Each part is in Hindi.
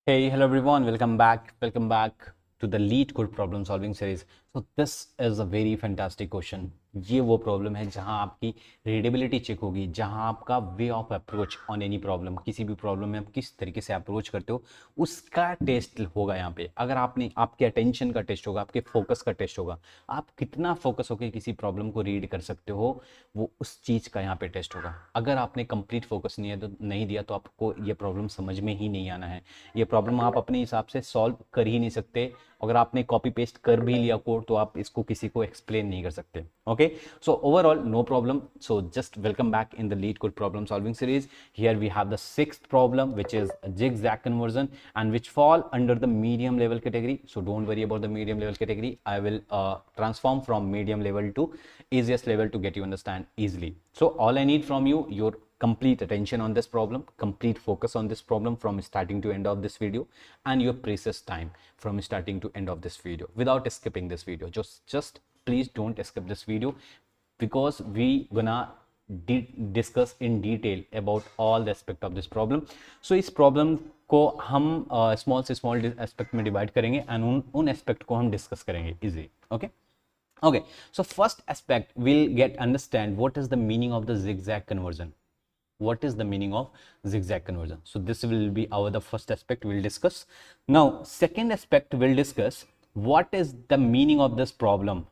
Hey, hello everyone. Welcome back. Welcome back to the Lead Code Problem Solving Series. So this is a very fantastic question. ये वो प्रॉब्लम है जहां आपकी रीडेबिलिटी चेक होगी, जहां आपका way of approach on any problem, किसी भी प्रॉब्लम में आप किस तरीके से अप्रोच करते हो उसका टेस्ट होगा यहाँ पे। अगर आपने आपके अटेंशन का टेस्ट होगा, आपके फोकस का टेस्ट होगा, आप कितना फोकस होकर किसी प्रॉब्लम को रीड कर सकते हो, वो उस चीज़ का यहाँ पे टेस्ट होगा। अगर आपने कंप्लीट फोकस नहीं दिया तो आपको ये प्रॉब्लम समझ में ही नहीं आना है। ये प्रॉब्लम आप अपने हिसाब से सॉल्व कर ही नहीं सकते। अगर आपने कॉपी पेस्ट कर भी लिया कोड तो आप इसको किसी को एक्सप्लेन नहीं कर सकते। Okay, so overall no problem. So just welcome back in the Lead Code problem solving series. Here we have the sixth problem, which is a zigzag conversion and which fall under the medium level category. So don't worry about the medium level category. I will transform from medium level to easiest level to get you understand easily. So all I need from you, your complete attention on this problem, complete focus on this problem from starting to end of this video, and your precious time from starting to end of this video without skipping this video. Just please don't skip this video because we gonna discuss in detail about all the aspect of this problem. So इस problem को हम small से small aspect में divide करेंगे and उन aspect को हम discuss करेंगे easily. Okay, so first aspect we'll get understand what is the meaning of the zigzag conversion. What is the meaning of zigzag conversion? So this will be the first aspect we'll discuss. Now second aspect we'll discuss what is the meaning of this problem.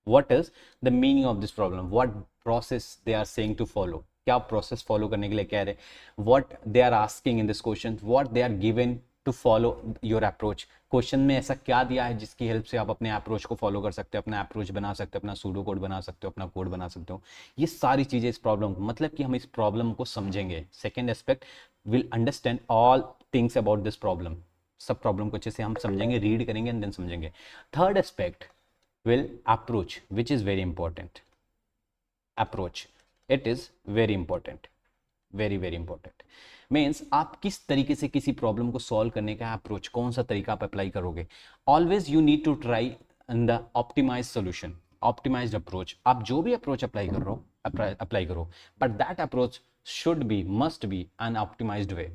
What is the meaning of this problem? What process they are saying to follow? क्या process follow करने के लिए कह रहे? What they are asking in this question? What they are given to follow your approach? Question में ऐसा क्या दिया है जिसकी हेल्प से आप अपने अप्रोच को फॉलो कर सकते हो, अपना अप्रोच बना सकते हो, अपना सूडो कोड बना सकते हो, अपना कोड बना सकते हो। ये सारी चीजें इस प्रॉब्लम, मतलब कि हम इस प्रॉब्लम को समझेंगे। Second aspect will understand all things about this problem. सब प्रॉब्लम को अच्छे से हम समझेंगे, रीड करेंगे एंड देन समझेंगे। Third aspect will approach, which is very important. Approach, it is very important, very important. Means आप किस तरीके से किसी प्रॉब्लम को सॉल्व करने का अप्रोच, कौन सा तरीका आप अप्लाई करोगे। Always you need to try in the optimise solution, optimised approach. आप जो भी अप्रोच अप्लाई करो, but that approach should be, must be an optimised way,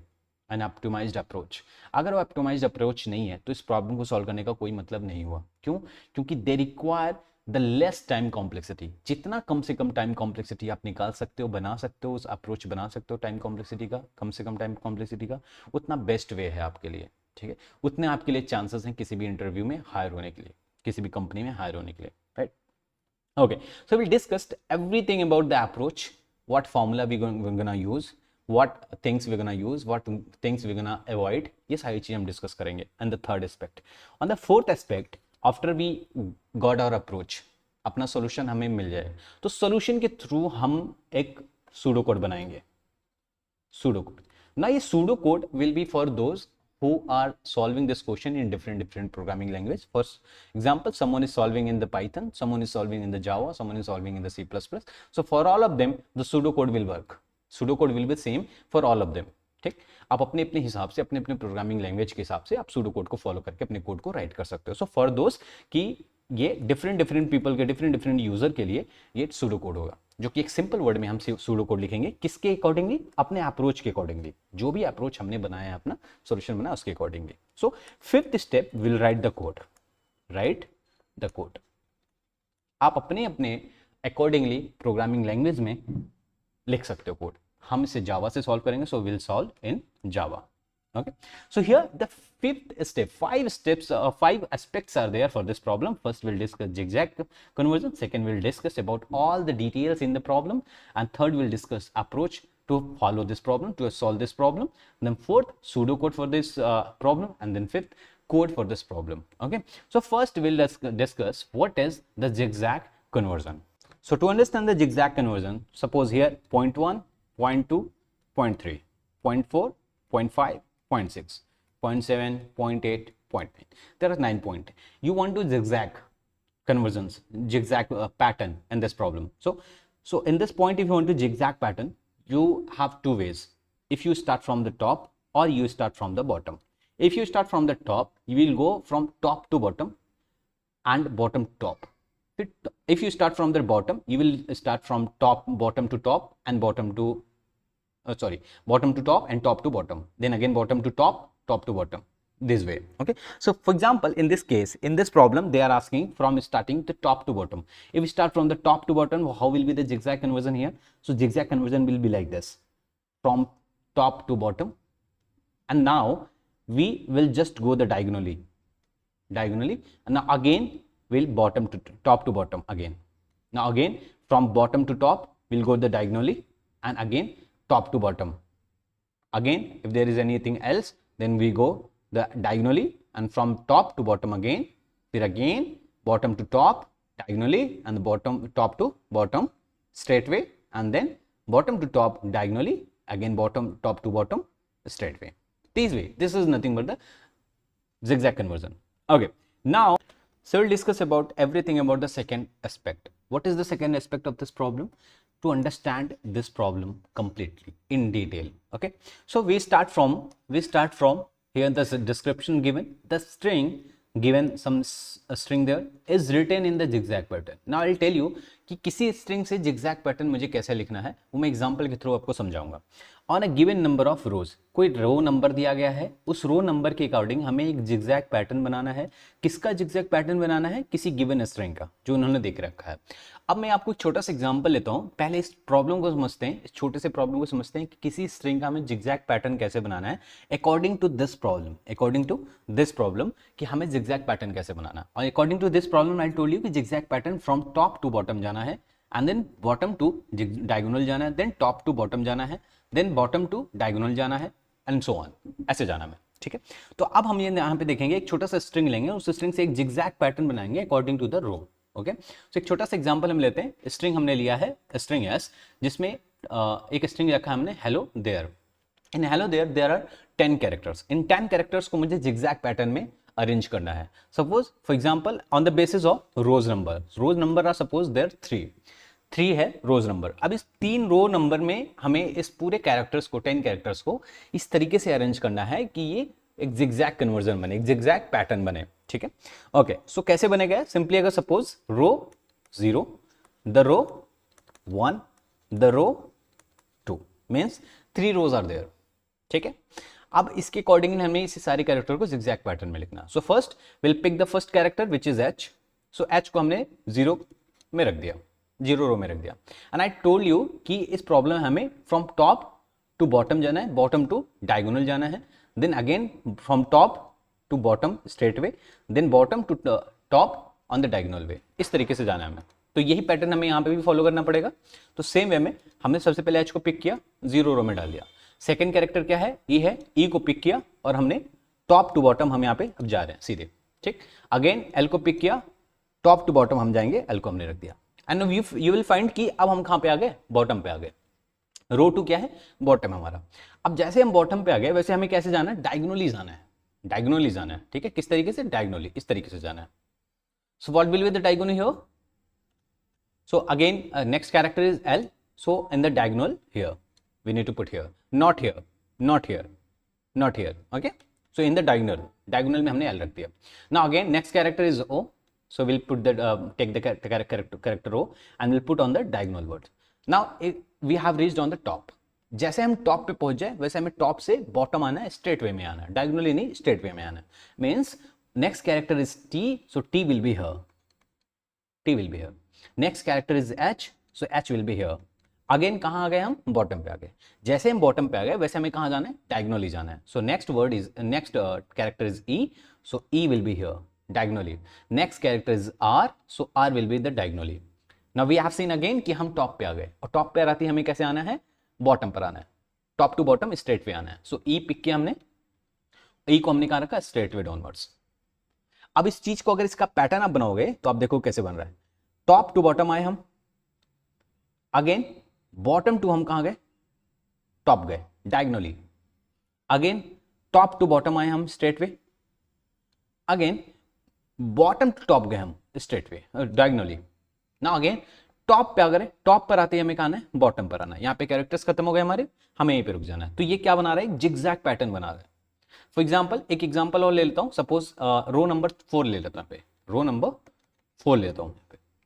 an optimised approach. अगर वो ऑप्टिमाइज्ड अप्रोच नहीं है तो इस प्रॉब्लम को सॉल्व करने का कोई मतलब नहीं हुआ। क्यों? क्योंकि they require the less time complexity. जितना कम से कम टाइम कॉम्प्लेक्सिटी आप निकाल सकते हो, बना सकते हो, उस अप्रोच बना सकते हो टाइम कॉम्प्लेक्सिटी का, कम से कम टाइम कॉम्प्लेक्सिटी का, उतना बेस्ट वे है आपके लिए। ठीक है, उतने आपके लिए चांसेस हैं किसी भी इंटरव्यू में हायर होने के लिए, किसी भी कंपनी में हायर होने के लिए, right. Okay, so we discussed everything about the approach, what formula we gonna use, what things we're gonna use, what things we're gonna avoid, ये सारी चीजें हम डिस्कस करेंगे। And the third aspect, on the fourth aspect, after we got our approach, अपना सॉल्यूशन हमें मिल जाए तो सॉल्यूशन के थ्रू हम एक सूडो कोड बनाएंगे। सूडो कोड ना, ये pseudo code will be for those who are solving this question in different programming language. For example, someone is solving in the Python, someone is solving in the Java, someone is solving in the C++. So for all of them the pseudo code will work. Pseudo code will be same for all of them. ठीक, आप अपने अपने हिसाब से, अपने अपने प्रोग्रामिंग लैंग्वेज के हिसाब से आप सूडो कोड को फॉलो करके अपने कोड को राइट कर सकते हो। सो फॉर दोस कि ये डिफरेंट पीपल के, डिफरेंट यूजर के लिए ये सूडो कोड होगा, जो कि एक सिंपल वर्ड में हम सूडो कोड लिखेंगे। किसके अकॉर्डिंगली? अपने अप्रोच के अकॉर्डिंगली, जो भी अप्रोच हमने बनाया है, अपना सॉल्यूशन बनाया उसके accordingly. So fifth step will write the code. Right the code, आप अपने अपने अकॉर्डिंगली प्रोग्रामिंग लैंग्वेज में लिख सकते हो कोड। हम इसे जावा से सॉल्व करेंगे, so will solve in Java. Okay, so here the fifth step, five aspects are there for this problem. First we'll discuss zigzag conversion, second we'll discuss about all the details in the problem, and third we'll discuss approach to follow this problem, to solve this problem, then fourth pseudocode for this problem, and then fifth code for this problem. Okay, so first we'll discuss what is the zigzag conversion. So to understand the zigzag conversion, suppose here 0.1, 0.2, 0.3, 0.4, 0.5, 0.6, 0.7, 0.8, 0.9. There are 9 points. You want to zigzag conversions, zigzag pattern in this problem. So in this point, if you want to zigzag pattern, you have two ways. If you start from the top or you start from the bottom. If you start from the top, you will go from top to bottom and bottom to top. If you start from the bottom, you will start from bottom to top and bottom to top and top to bottom, then again bottom to top top to bottom, this way. Okay, so for example, in this case, in this problem, they are asking from starting the top to bottom. If we start from the top to bottom, how will be the zigzag conversion here? So zigzag conversion will be like this, from top to bottom, and now we will just go the diagonally, and now again we'll bottom to top to bottom again. Now again from bottom to top we'll go the diagonally, and again top to bottom. Again, if there is anything else, then we go the diagonally, and from top to bottom again, then again bottom to top diagonally, and the bottom, top to bottom straight way, and then bottom to top diagonally, again bottom, top to bottom straight way. This way, this is nothing but the zigzag conversion. Okay, now so we'll discuss about everything about the second aspect. What is the second aspect of this problem? To understand this problem completely in detail. Okay, so we start from here, the description given, the string given, some string there is written in the zigzag pattern. Now I'll tell you कि किसी string से zigzag pattern मुझे कैसे लिखना है, वो मैं example के थ्रू आपको समझाऊंगा. On a given number of rows, कोई रो नंबर दिया गया है, उस रो नंबर के अकॉर्डिंग हमें एक जिगजैग पैटर्न बनाना है. किसका जिगजैग पैटर्न बनाना है? किसी गिवन स्ट्रिंग का जो उन्होंने देख रखा है. अब मैं आपको एक छोटा सा एग्जांपल लेता हूं. पहले इस प्रॉब्लम को समझते हैं, इस छोटे से प्रॉब्लम को समझते हैं कि किसी स्ट्रिंग का हमें जिगजैग पैटर्न कैसे बनाना है अकॉर्डिंग टू दिस प्रॉब्लम, कि हमें जिगजैग पैटर्न कैसे बनाना है. और according to this problem I told you कि zigzag pattern from top to bottom जाना है, and then bottom to diagonal जाना है, देन टॉप टू बॉटम जाना है, देन बॉटम टू डायगोनल जाना है, एंड सो ऑन, ऐसे जाना है. ठीक है, तो अब हम ये यहाँ पे देखेंगे, एक छोटा सा स्ट्रिंग लेंगे, उस स्ट्रिंग से एक जिगजैग पैटर्न बनाएंगे according to the row. Okay, so एक छोटा सा एग्जांपल हम लेते हैं. स्ट्रिंग हमने लिया है स्ट्रिंग एस, जिसमें एक स्ट्रिंग रखा है हमने हेलो देयर. इन hello there there are 10 characters. इन 10 कैरेक्टर्स को मुझे जिगजैग पैटर्न में अरेंज करना है. Suppose for example on the basis of rows number are suppose there 3 है रोज नंबर. अब इस 3 रो नंबर में हमें इस पूरे कैरेक्टर्स को, 10 कैरेक्टर्स को इस तरीके से अरेंज करना है कि ये एक जिगजैग कन्वर्जन बने, एक जिगजैग पैटर्न बने. ठीक है, ओके, सो कैसे बनेगा? सिंपली अगर suppose row 0, the row 1, the row 2 means 3 rows are there. ठीक है, अब इसके अकॉर्डिंग हमें इस सारे कैरेक्टर को जिगजैग पैटर्न में लिखना. So first will pick the first character which is H. सो एच को हमने 0 में रख दिया, 0 रो में रख दिया. एंड आई टोल्ड यू कि इस प्रॉब्लम हमें फ्रॉम टॉप टू बॉटम जाना है, बॉटम टू डायगोनल जाना है, then again from top to bottom straight way, then bottom to top on the diagonal way. इस तरीके से जाना है हमें. तो यही पैटर्न हमें यहाँ पे भी फॉलो करना पड़ेगा. तो सेम वे में हमने सबसे पहले एच को पिक किया, 0 रो में डाल दिया. सेकेंड कैरेक्टर क्या है? ई है, ई को पिक किया और हमने टॉप टू बॉटम हम यहाँ पे अब जा रहे हैं सीधे. ठीक, अगेन एल को पिक किया, टॉप टू बॉटम हम जाएंगे, एल को हमने रख दिया. एंड यू विल फाइंड कि अब हम कहाँ पे आ गए? बॉटम पे आ गए. रो 2 क्या है? बॉटम हमारा. अब जैसे हम बॉटम पे आ गए, वैसे हमें कैसे जाना है? डायगोनली जाना है, डायगोनली जाना है. ठीक है, किस तरीके से? डायगोनली, इस तरीके से जाना है. So what will be the diagonal here? So again next character is L. So in the diagonal here we need to put here, not here, not here, not here. Okay, so in the diagonal में हमने L रख दिया. Now again next character is O, so we'll put the take the character O and we'll put on the diagonal word. Now we have reached on the top. जैसे हम टॉप पे पहुंच जाए वैसे हमें टॉप से बॉटम आना है, स्ट्रेट वे में आना है, डायगोनली नहीं, स्ट्रेट वे में आना है. Means next character is T, so T will be here, T will be here. Next character is H, so H will be here. Again कहाँ आ गए हम? बॉटम पे आ गए. जैसे हम बॉटम पे आ गए वैसे हमें कहाँ जाना है? डायगोनली जाना है. So next character is E, so E will be here diagonally. Next character is R, so R will be the diagonally. Now we have seen again कि हम टॉप पे आ गए, और टॉप पे आती हमें कैसे आना है? बॉटम पर आना है, top to bottom straight way आना है. सो ई पिक किया हमने, ई को हमने कहाँ रखा? Straight way downwards. अब इस चीज को अगर इसका पैटर्न आप बनाओगे तो आप देखो कैसे बन रहा है. टॉप टू बॉटम आए हम, अगेन बॉटम टू हम कहां गए? टॉप गए, diagonally. Again top to bottom आए हम straight way, again bottom to top गए हम स्ट्रेट वे, डायगोनली. ना अगेन टॉप पे अगर टॉप पर आते ही हमें कहां है? बॉटम पर आना है. यहां पे कैरेक्टर्स खत्म हो गए हमारे, हमें यहीं पे रुक जाना है. तो ये क्या बना रहा है? एक जिगजैग पैटर्न बना रहा है. फॉर एग्जाम्पल एक एग्जाम्पल और ले लेता हूं. सपोज रो नंबर 4 ले लेता हूं, रो नंबर 4 लेता हूं.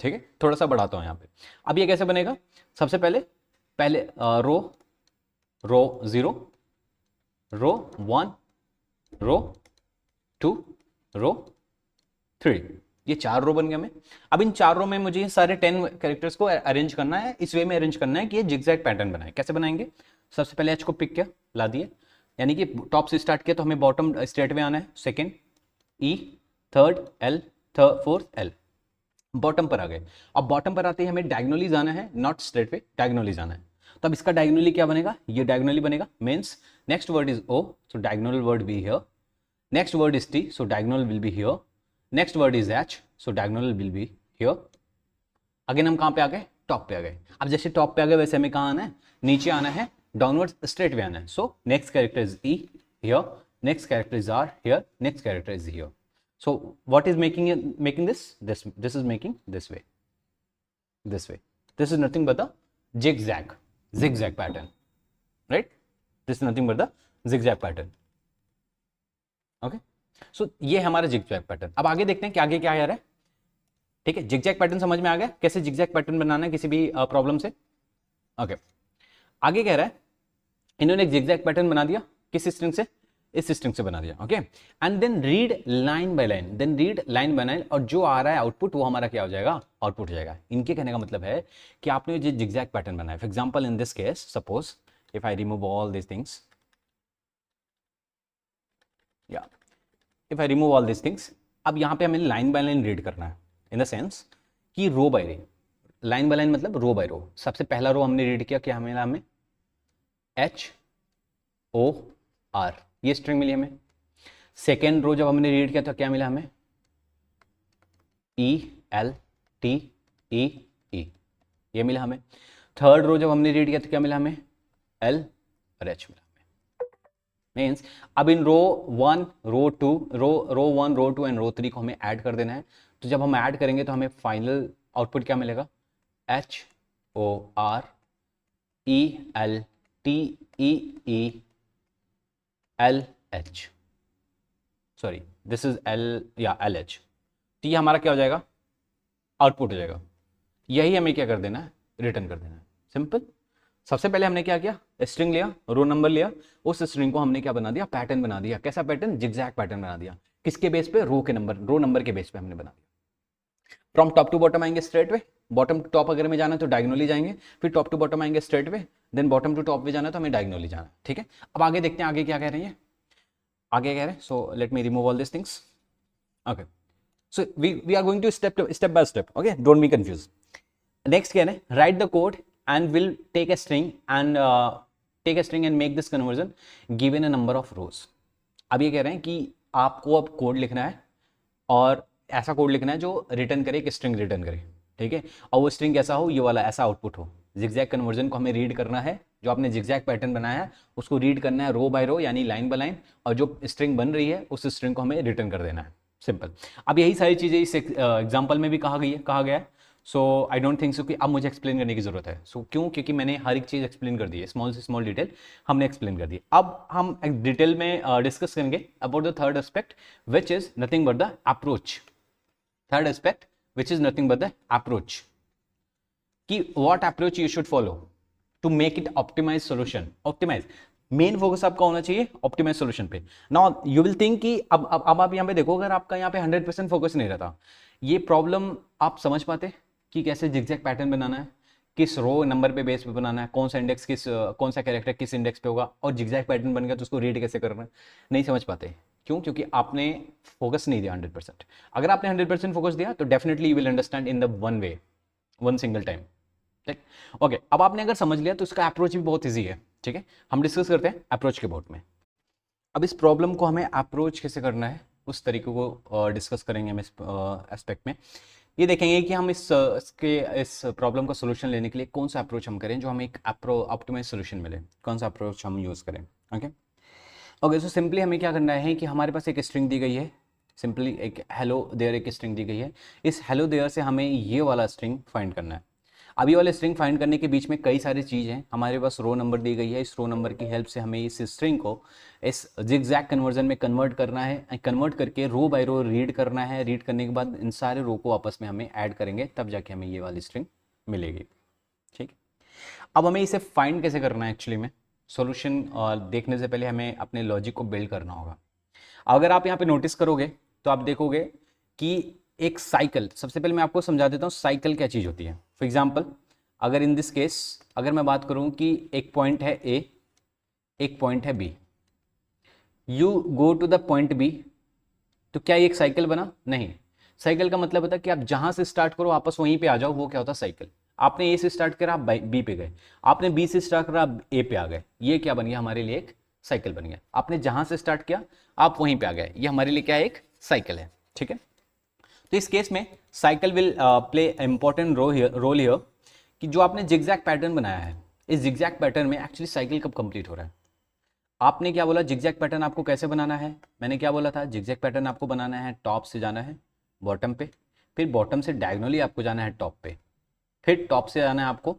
ठीक है, थोड़ा सा बढ़ाता हूं यहाँ पे. अब ये कैसे बनेगा? सबसे पहले रो 0, रो 1, रो 2 रो 3, ये 4 रो बन गया। हमें अब इन 4 रो में मुझे ये सारे 10 कैरेक्टर्स को अरेंज करना है, इस वे में अरेंज करना है कि ये जिगजैग पैटर्न बनाए। कैसे बनाएंगे? सबसे पहले एच को पिक किया, ला दिए, यानी कि टॉप से स्टार्ट किया तो हमें बॉटम स्ट्रेट में आना है, second E, third L, fourth L, bottom पर आ गए। अब बॉटम पर आते ही हमें डायगोनली जाना है, नॉट स्ट्रेट वे, डायगोनली जाना है। तो अब इसका डायगोनली क्या बनेगा? ये डायगोनली बनेगा, means next word is O, so diagonal word be here, next word is T, so diagonal will be here, next word is H, so diagonal will be here. Again हम कहां पे आ गए? टॉप पे आ गए। अब जैसे टॉप पे आ गए वैसे हमें कहां आना है? नीचे आना है, डाउनवर्ड स्ट्रेट वे आना है। So next character is E here, next character is R here, next character is here. So what is making this? This is making this way. This way. This is nothing but the zigzag pattern, right? This is nothing but the zigzag pattern. Okay. So ये हमारा zigzag pattern. अब आगे देखते हैं कि आगे क्या आ रहा है। ठीक है, zigzag pattern समझ में आ गया कैसे zigzag pattern बनाना है किसी भी प्रॉब्लम से। ओके, आगे कह रहा है इन्होंने एक zigzag pattern बना दिया, किस स्ट्रिंग से? इस स्ट्रिंग से बना दिया। Okay, and then read line by line, then read line by line, और जो आ रहा है आउटपुट वो हमारा क्या हो जाएगा? आउटपुट हो जाएगा। इनके कहने का मतलब है कि आपने जो जिगजैग पैटर्न बनाया, for example in this case suppose if I remove all this things, या if I remove all this things, अब यहां पे हमें लाइन बाय लाइन रीड करना है, इन द सेंस कि row by row, line by line मतलब रो बाय रो। सबसे पहला रो हमने रीड किया, क्या मिला हमें? एच ओ आर, ये स्ट्रिंग मिली हमें। सेकेंड रो जब हमने रीड किया तो क्या मिला हमें? ई एल टी ई ई, ये मिला हमें। थर्ड रो जब हमने रीड किया तो क्या मिला हमें? एल और एच मिला हमें। मीन्स अब इन रो 1 रो 2 रो 1 रो 2 एंड रो 3 को हमें ऐड कर देना है। तो जब हम ऐड करेंगे तो हमें फाइनल आउटपुट क्या मिलेगा? H O R E L T E E L H, sorry this is L या एल एच। तो ये हमारा क्या हो जाएगा? आउटपुट हो जाएगा। यही हमें क्या कर देना है? रिटर्न कर देना है, सिंपल। सबसे पहले हमने क्या किया? स्ट्रिंग लिया, रो नंबर लिया, उस स्ट्रिंग को हमने क्या बना दिया? पैटर्न बना दिया। कैसा पैटर्न? जिगजैग पैटर्न बना दिया। किसके बेस पे? रो के नंबर, रो नंबर के बेस पे हमने बना दिया। फ्रॉम टॉप टू बॉटम आएंगे straight way, bottom to top अगर हमें जाना है तो डायगोनली जाएंगे, फिर टॉप टू बॉटम आएंगे straight way, then bottom to top पे जाना है तो हमें डायगोनली जाना है। ठीक है, अब आगे देखते हैं आगे क्या कह रही है। आगे कह रहे हैं, so let me remove all this things. Okay, so we are going to step by step. Okay, don't be confuse. Next कह रहे हैं write the code and will take a string and make this conversion given a number of rows. अब ये कह रहे हैं कि आपको अब कोड लिखना है और ऐसा कोड लिखना है जो रिटर्न करे, एक स्ट्रिंग रिटर्न करे। ठीक है, और वो स्ट्रिंग कैसा हो? ये वाला, ऐसा आउटपुट हो। जिगजैग कन्वर्जन को हमें रीड करना है, जो आपने जिगजैग पैटर्न बनाया है उसको रीड करना है रो बाय रो, यानी लाइन बाय लाइन, और जो स्ट्रिंग बन रही है उस स्ट्रिंग को हमें रिटर्न कर देना है, सिंपल। अब यही सारी चीज़ें इस एग्जाम्पल में भी कहा गया है। सो आई डोंट थिंक सो कि अब मुझे एक्सप्लेन करने की जरूरत है। सो क्यों? क्योंकि मैंने हर एक चीज़ एक्सप्लेन कर दी है, स्मॉल से स्मॉल डिटेल हमने एक्सप्लेन कर दी। अब हम डिटेल में डिस्कस करेंगे about the third aspect which is nothing but the approach. Third aspect which is nothing but the approach, कि what approach you should follow to make it optimize solution. Optimize, main focus आपका होना चाहिए ऑप्टिमाइज सोल्यूशन पे। नाउ यू विल थिंक कि अब आप यहाँ पे देखो, अगर आपका यहाँ पे 100% फोकस नहीं रहता, ये प्रॉब्लम आप समझ पाते कि कैसे जिगजैग पैटर्न बनाना है, किस रो नंबर पे बेस पे बनाना है, कौन सा इंडेक्स कौन सा कैरेक्टर किस इंडेक्स पे होगा, और जिगजैग पैटर्न बन गया तो उसको रीड कैसे करना है, नहीं समझ पाते। क्यों? क्योंकि आपने फोकस नहीं दिया 100%। अगर आपने 100% फोकस दिया तो definitely you will understand in the one way, one single time. ठीक, ओके। अब आपने अगर समझ लिया तो इसका अप्रोच भी बहुत ईजी है। ठीक है, हम डिस्कस करते हैं अप्रोच के बोर्ड में। अब इस प्रॉब्लम को हमें अप्रोच कैसे करना है उस तरीके को डिस्कस करेंगे हम इस एस्पेक्ट में। ये देखेंगे कि हम इस प्रॉब्लम का सोल्यूशन लेने के लिए कौन सा अप्रोच हम करें जो हमें एक ऑप्टिमाइज सोल्यूशन मिले, कौन सा अप्रोच हम यूज़ करें। ओके ओके, सो सिंपली हमें क्या करना है कि हमारे पास एक स्ट्रिंग दी गई है, सिंपली एक हेलो देयर एक स्ट्रिंग दी गई है। इस हेलो देयर से हमें ये वाला स्ट्रिंग फाइंड करना है। अब ये वाले स्ट्रिंग फाइंड करने के बीच में कई सारी चीज़ हैं। हमारे पास रो नंबर दी गई है, इस रो नंबर की हेल्प से हमें इस स्ट्रिंग को इस जिगजैग कन्वर्जन में कन्वर्ट करना है, कन्वर्ट करके रो बाय रो रीड करना है। रीड करने के बाद इन सारे रो को आपस में हमें ऐड करेंगे, तब जाके हमें ये वाली स्ट्रिंग मिलेगी। ठीक, अब हमें इसे फाइंड कैसे करना है? एक्चुअली में सोल्यूशन देखने से पहले हमें अपने लॉजिक को बिल्ड करना होगा। अगर आप यहाँ पे नोटिस करोगे तो आप देखोगे कि एक साइकिल, सबसे पहले मैं आपको समझा देता हूँ साइकिल क्या चीज़ होती है। फॉर एग्जाम्पल अगर इन दिस केस अगर मैं बात करूँ कि एक पॉइंट है ए, एक पॉइंट है B, you go to the point B, तो क्या ये एक साइकिल बना? नहीं। साइकिल का मतलब होता है कि आप जहां से स्टार्ट करो वापस वहीं पे आ जाओ, वो क्या होता है साइकिल। आपने ए से स्टार्ट करा, आप बी पे गए, आपने बी से स्टार्ट करा, आप ए पे आ गए, ये क्या बन गया हमारे लिए? एक साइकिल बन गया। आपने जहां से स्टार्ट किया आप वहीं पे आ गए, ये हमारे लिए क्या है? एक साइकिल है। ठीक है, तो इस केस में cycle will play important role here कि जो आपने जिगजैग पैटर्न बनाया है, इस जिगजैग पैटर्न में एक्चुअली साइकिल कब कंप्लीट हो रहा है। आपने क्या बोला, जिगजैग पैटर्न आपको कैसे बनाना है? मैंने क्या बोला था, जिगजैग पैटर्न आपको बनाना है टॉप से जाना है बॉटम पे, फिर बॉटम से डायगोनली आपको जाना है टॉप पे, फिर टॉप से जाना है आपको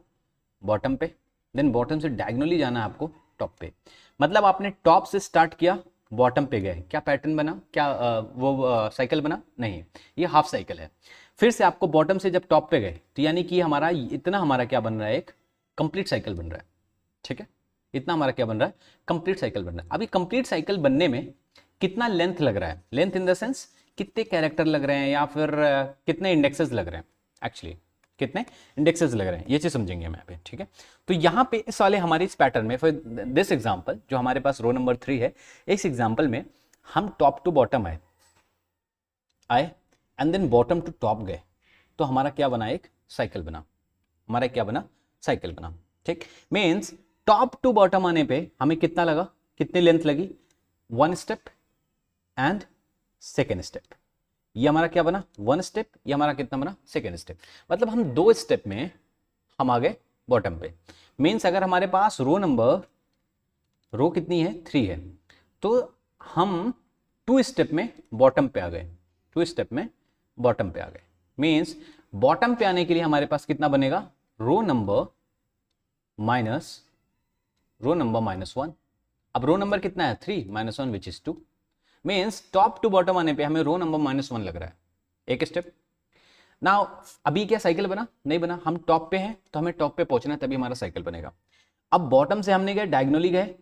बॉटम पे, देन बॉटम से डायगोनली जाना है आपको टॉप पे। मतलब आपने टॉप से स्टार्ट किया, बॉटम पे गए, क्या पैटर्न बना? क्या वो साइकिल बना? नहीं, ये हाफ साइकिल है। फिर से आपको बॉटम से जब टॉप पे गए तो यानी कि हमारा इतना हमारा क्या बन रहा है? एक कंप्लीट साइकिल बन रहा है। ठीक है, इतना हमारा क्या बन रहा है? कंप्लीट साइकिल बन रहा है। अभी कंप्लीट साइकिल बनने में कितना लेंथ लग रहा है? लेंथ इन द सेंस कितने कैरेक्टर लग रहे हैं या फिर कितने इंडेक्सेस लग रहे हैं, एक्चुअली कितने इंडेक्सेस लग रहे हैं, ये चीज समझेंगे हम यहाँ पे। ठीक है, तो यहाँ पे इस वाले हमारे इस पैटर्न में फॉर दिस एग्जांपल जो हमारे पास रो नंबर 3 है, इस एग्जांपल में हम टॉप टू बॉटम आए and then bottom to top गए, तो हमारा क्या बना? एक साइकिल बना। हमारा क्या बना? साइकिल बना। ठीक, मीन्स टॉप टू बॉटम आने पे हमें कितना लगा? कितनी लेंथ लगी? 1 स्टेप एंड सेकेंड स्टेप। ये हमारा क्या बना? 1 स्टेप। ये हमारा कितना बना? Second step. मतलब हम 2 स्टेप में हम आ गए बॉटम पे। मीन्स अगर हमारे पास रो कितनी है? 3 है, तो हम 2 स्टेप में बॉटम पे आ गए, 2 स्टेप में बॉटम पे आ गए। मीन्स बॉटम पे आने के लिए हमारे पास कितना बनेगा? Row number -1। अब रो नंबर कितना है? 3 -1 which is 2। Means top to bottom आने पे हमें रो नंबर -1 लग रहा है, एक स्टेप। नाउ अभी क्या साइकिल बना? नहीं बना। हम टॉप पे हैं तो हमें टॉप पे पहुंचना है, तभी हमारा साइकिल बनेगा। अब बॉटम से हमने गए, डायगोनली गए,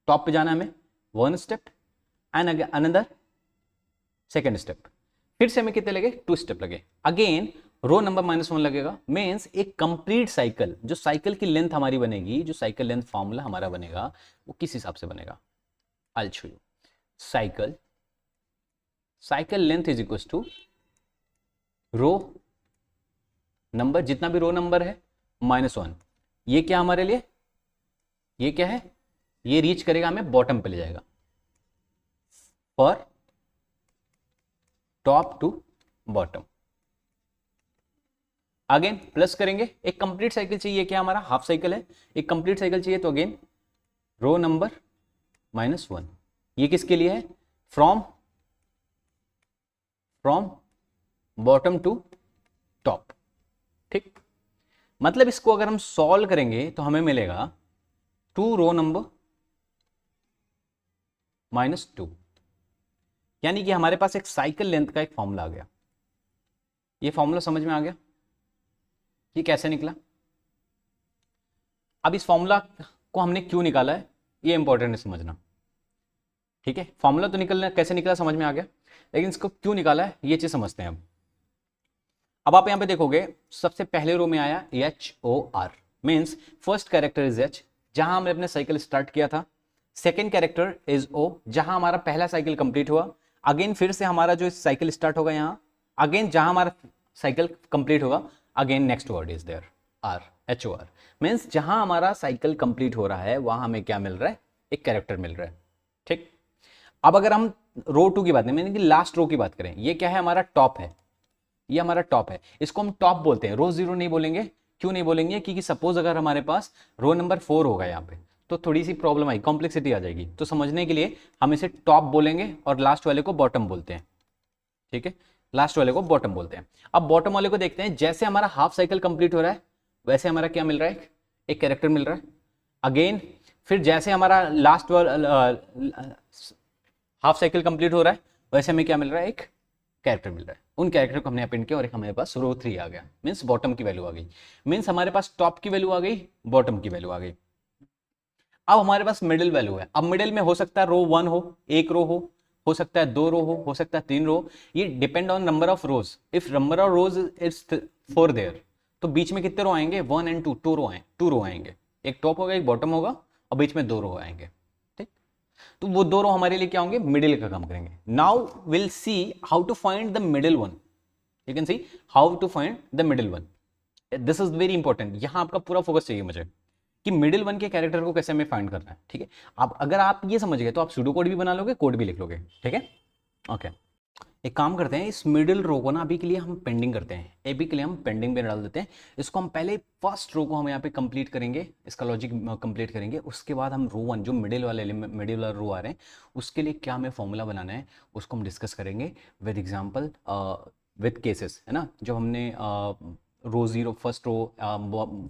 टॉप पे जाना हमें 1 step and another second step. फिर से हमें कितने लगे? 2 स्टेप लगे, अगेन रो नंबर -1 लगेगा। मीन्स एक कंप्लीट साइकिल, जो साइकिल की लेंथ हमारी बनेगी, जो साइकिल लेंथ फॉर्मूला हमारा बनेगा, वो किस हिसाब से बनेगा? I will show you. Cycle length is equal to row number, जितना भी रो नंबर है -1। ये क्या हमारे लिए? ये क्या है? ये रीच करेगा हमें बॉटम पे ले जाएगा, for top to bottom. Again plus करेंगे, एक कंप्लीट साइकिल चाहिए, क्या हमारा हाफ साइकिल है, एक कंप्लीट साइकिल चाहिए, तो अगेन रो नंबर -1। ये किसके लिए है? From bottom to top. ठीक, मतलब इसको अगर हम सॉल्व करेंगे तो हमें मिलेगा 2 रो नंबर -2, यानी कि हमारे पास एक साइकिल लेंथ का एक फॉर्मूला आ गया। ये फॉर्मूला समझ में आ गया? ये कैसे निकला? अब इस फॉर्मूला को हमने क्यों निकाला है, ये इंपॉर्टेंट है समझना। ठीक है, फॉर्मूला तो निकलना कैसे निकला समझ में आ गया, लेकिन इसको क्यों निकाला है ये चीज समझते हैं। अब आप यहां पे देखोगे, सबसे पहले रो में आया HOR, means first character is H, जहां हमने अपने साइकिल स्टार्ट किया था। सेकेंड कैरेक्टर इज O, जहां हमारा पहला साइकिल कंप्लीट हुआ। अगेन फिर से हमारा जो साइकिल स्टार्ट होगा यहाँ, अगेन जहां हमारा साइकिल कंप्लीट होगा, again next word is there R, HOR। Means जहां हमारा साइकिल कंप्लीट हो रहा है वहां हमें क्या मिल रहा है? एक कैरेक्टर मिल रहा है। ठीक, अब अगर हम रो 2 की बात करें, यानी कि लास्ट रो की बात करें, ये क्या है? हमारा टॉप है, ये हमारा टॉप है, इसको हम टॉप बोलते हैं, रो 0 नहीं बोलेंगे। क्यों नहीं बोलेंगे? क्योंकि सपोज अगर हमारे पास रो नंबर 4 होगा यहाँ पे, तो थोड़ी सी प्रॉब्लम आई, कॉम्प्लेक्सिटी आ जाएगी। तो समझने के लिए हम इसे टॉप बोलेंगे और लास्ट वाले को बॉटम बोलते हैं। ठीक है, लास्ट वाले को बॉटम बोलते हैं। अब बॉटम वाले को देखते हैं, जैसे हमारा हाफ साइकिल कंप्लीट हो रहा है वैसे हमारा क्या मिल रहा है? एक कैरेक्टर मिल रहा है। अगेन फिर जैसे हमारा लास्ट हाफ साइकिल कंप्लीट हो रहा है वैसे हमें क्या मिल रहा है? एक कैरेक्टर मिल रहा है। उन कैरेक्टर को हमने अपेंड किया और एक हमारे पास रो 3 आ गया, मीन्स बॉटम की वैल्यू आ गई। मीन्स हमारे पास टॉप की वैल्यू आ गई, बॉटम की वैल्यू आ गई। अब हमारे पास मिडिल वैल्यू है। अब मिडिल में हो सकता है रो 1 हो, एक रो हो, हो सकता है 2 रो हो सकता है 3 रो, ये depend on number of rows. If number of rows is 4 there, तो बीच में कितने रो आएंगे, 1 एंड 2, 2 रो आएंगे, एक टॉप होगा एक बॉटम होगा और बीच में 2 रो आएंगे, ठीक। तो वो 2 रो हमारे लिए क्या होंगे, मिडिल का काम करेंगे। Now will see how to find the middle one. You can see how to find the middle one, this is very important. यहां आपका पूरा फोकस चाहिए मुझे कि मिडिल वन के कैरेक्टर को कैसे हमें फाइंड करना है, ठीक है। अब अगर आप ये समझ गए तो आप सूडो कोड भी बना लोगे, कोड भी लिख लोगे, ठीक है। ओके, एक काम करते हैं, इस मिडिल रो को ना अभी के लिए हम पेंडिंग करते हैं, अभी के लिए हम पेंडिंग पे डाल देते हैं। इसको हम पहले फर्स्ट रो को हम यहाँ पे कंप्लीट करेंगे, इसका लॉजिक कंप्लीट करेंगे, उसके बाद हम रो वन जो मिडिल वाले मिडिल वाला रो आ रहे हैं उसके लिए क्या हमें फॉर्मूला बनाना है उसको हम डिस्कस करेंगे विद एग्जाम्पल, विद केसेस, है ना। जब हमने row zero first row,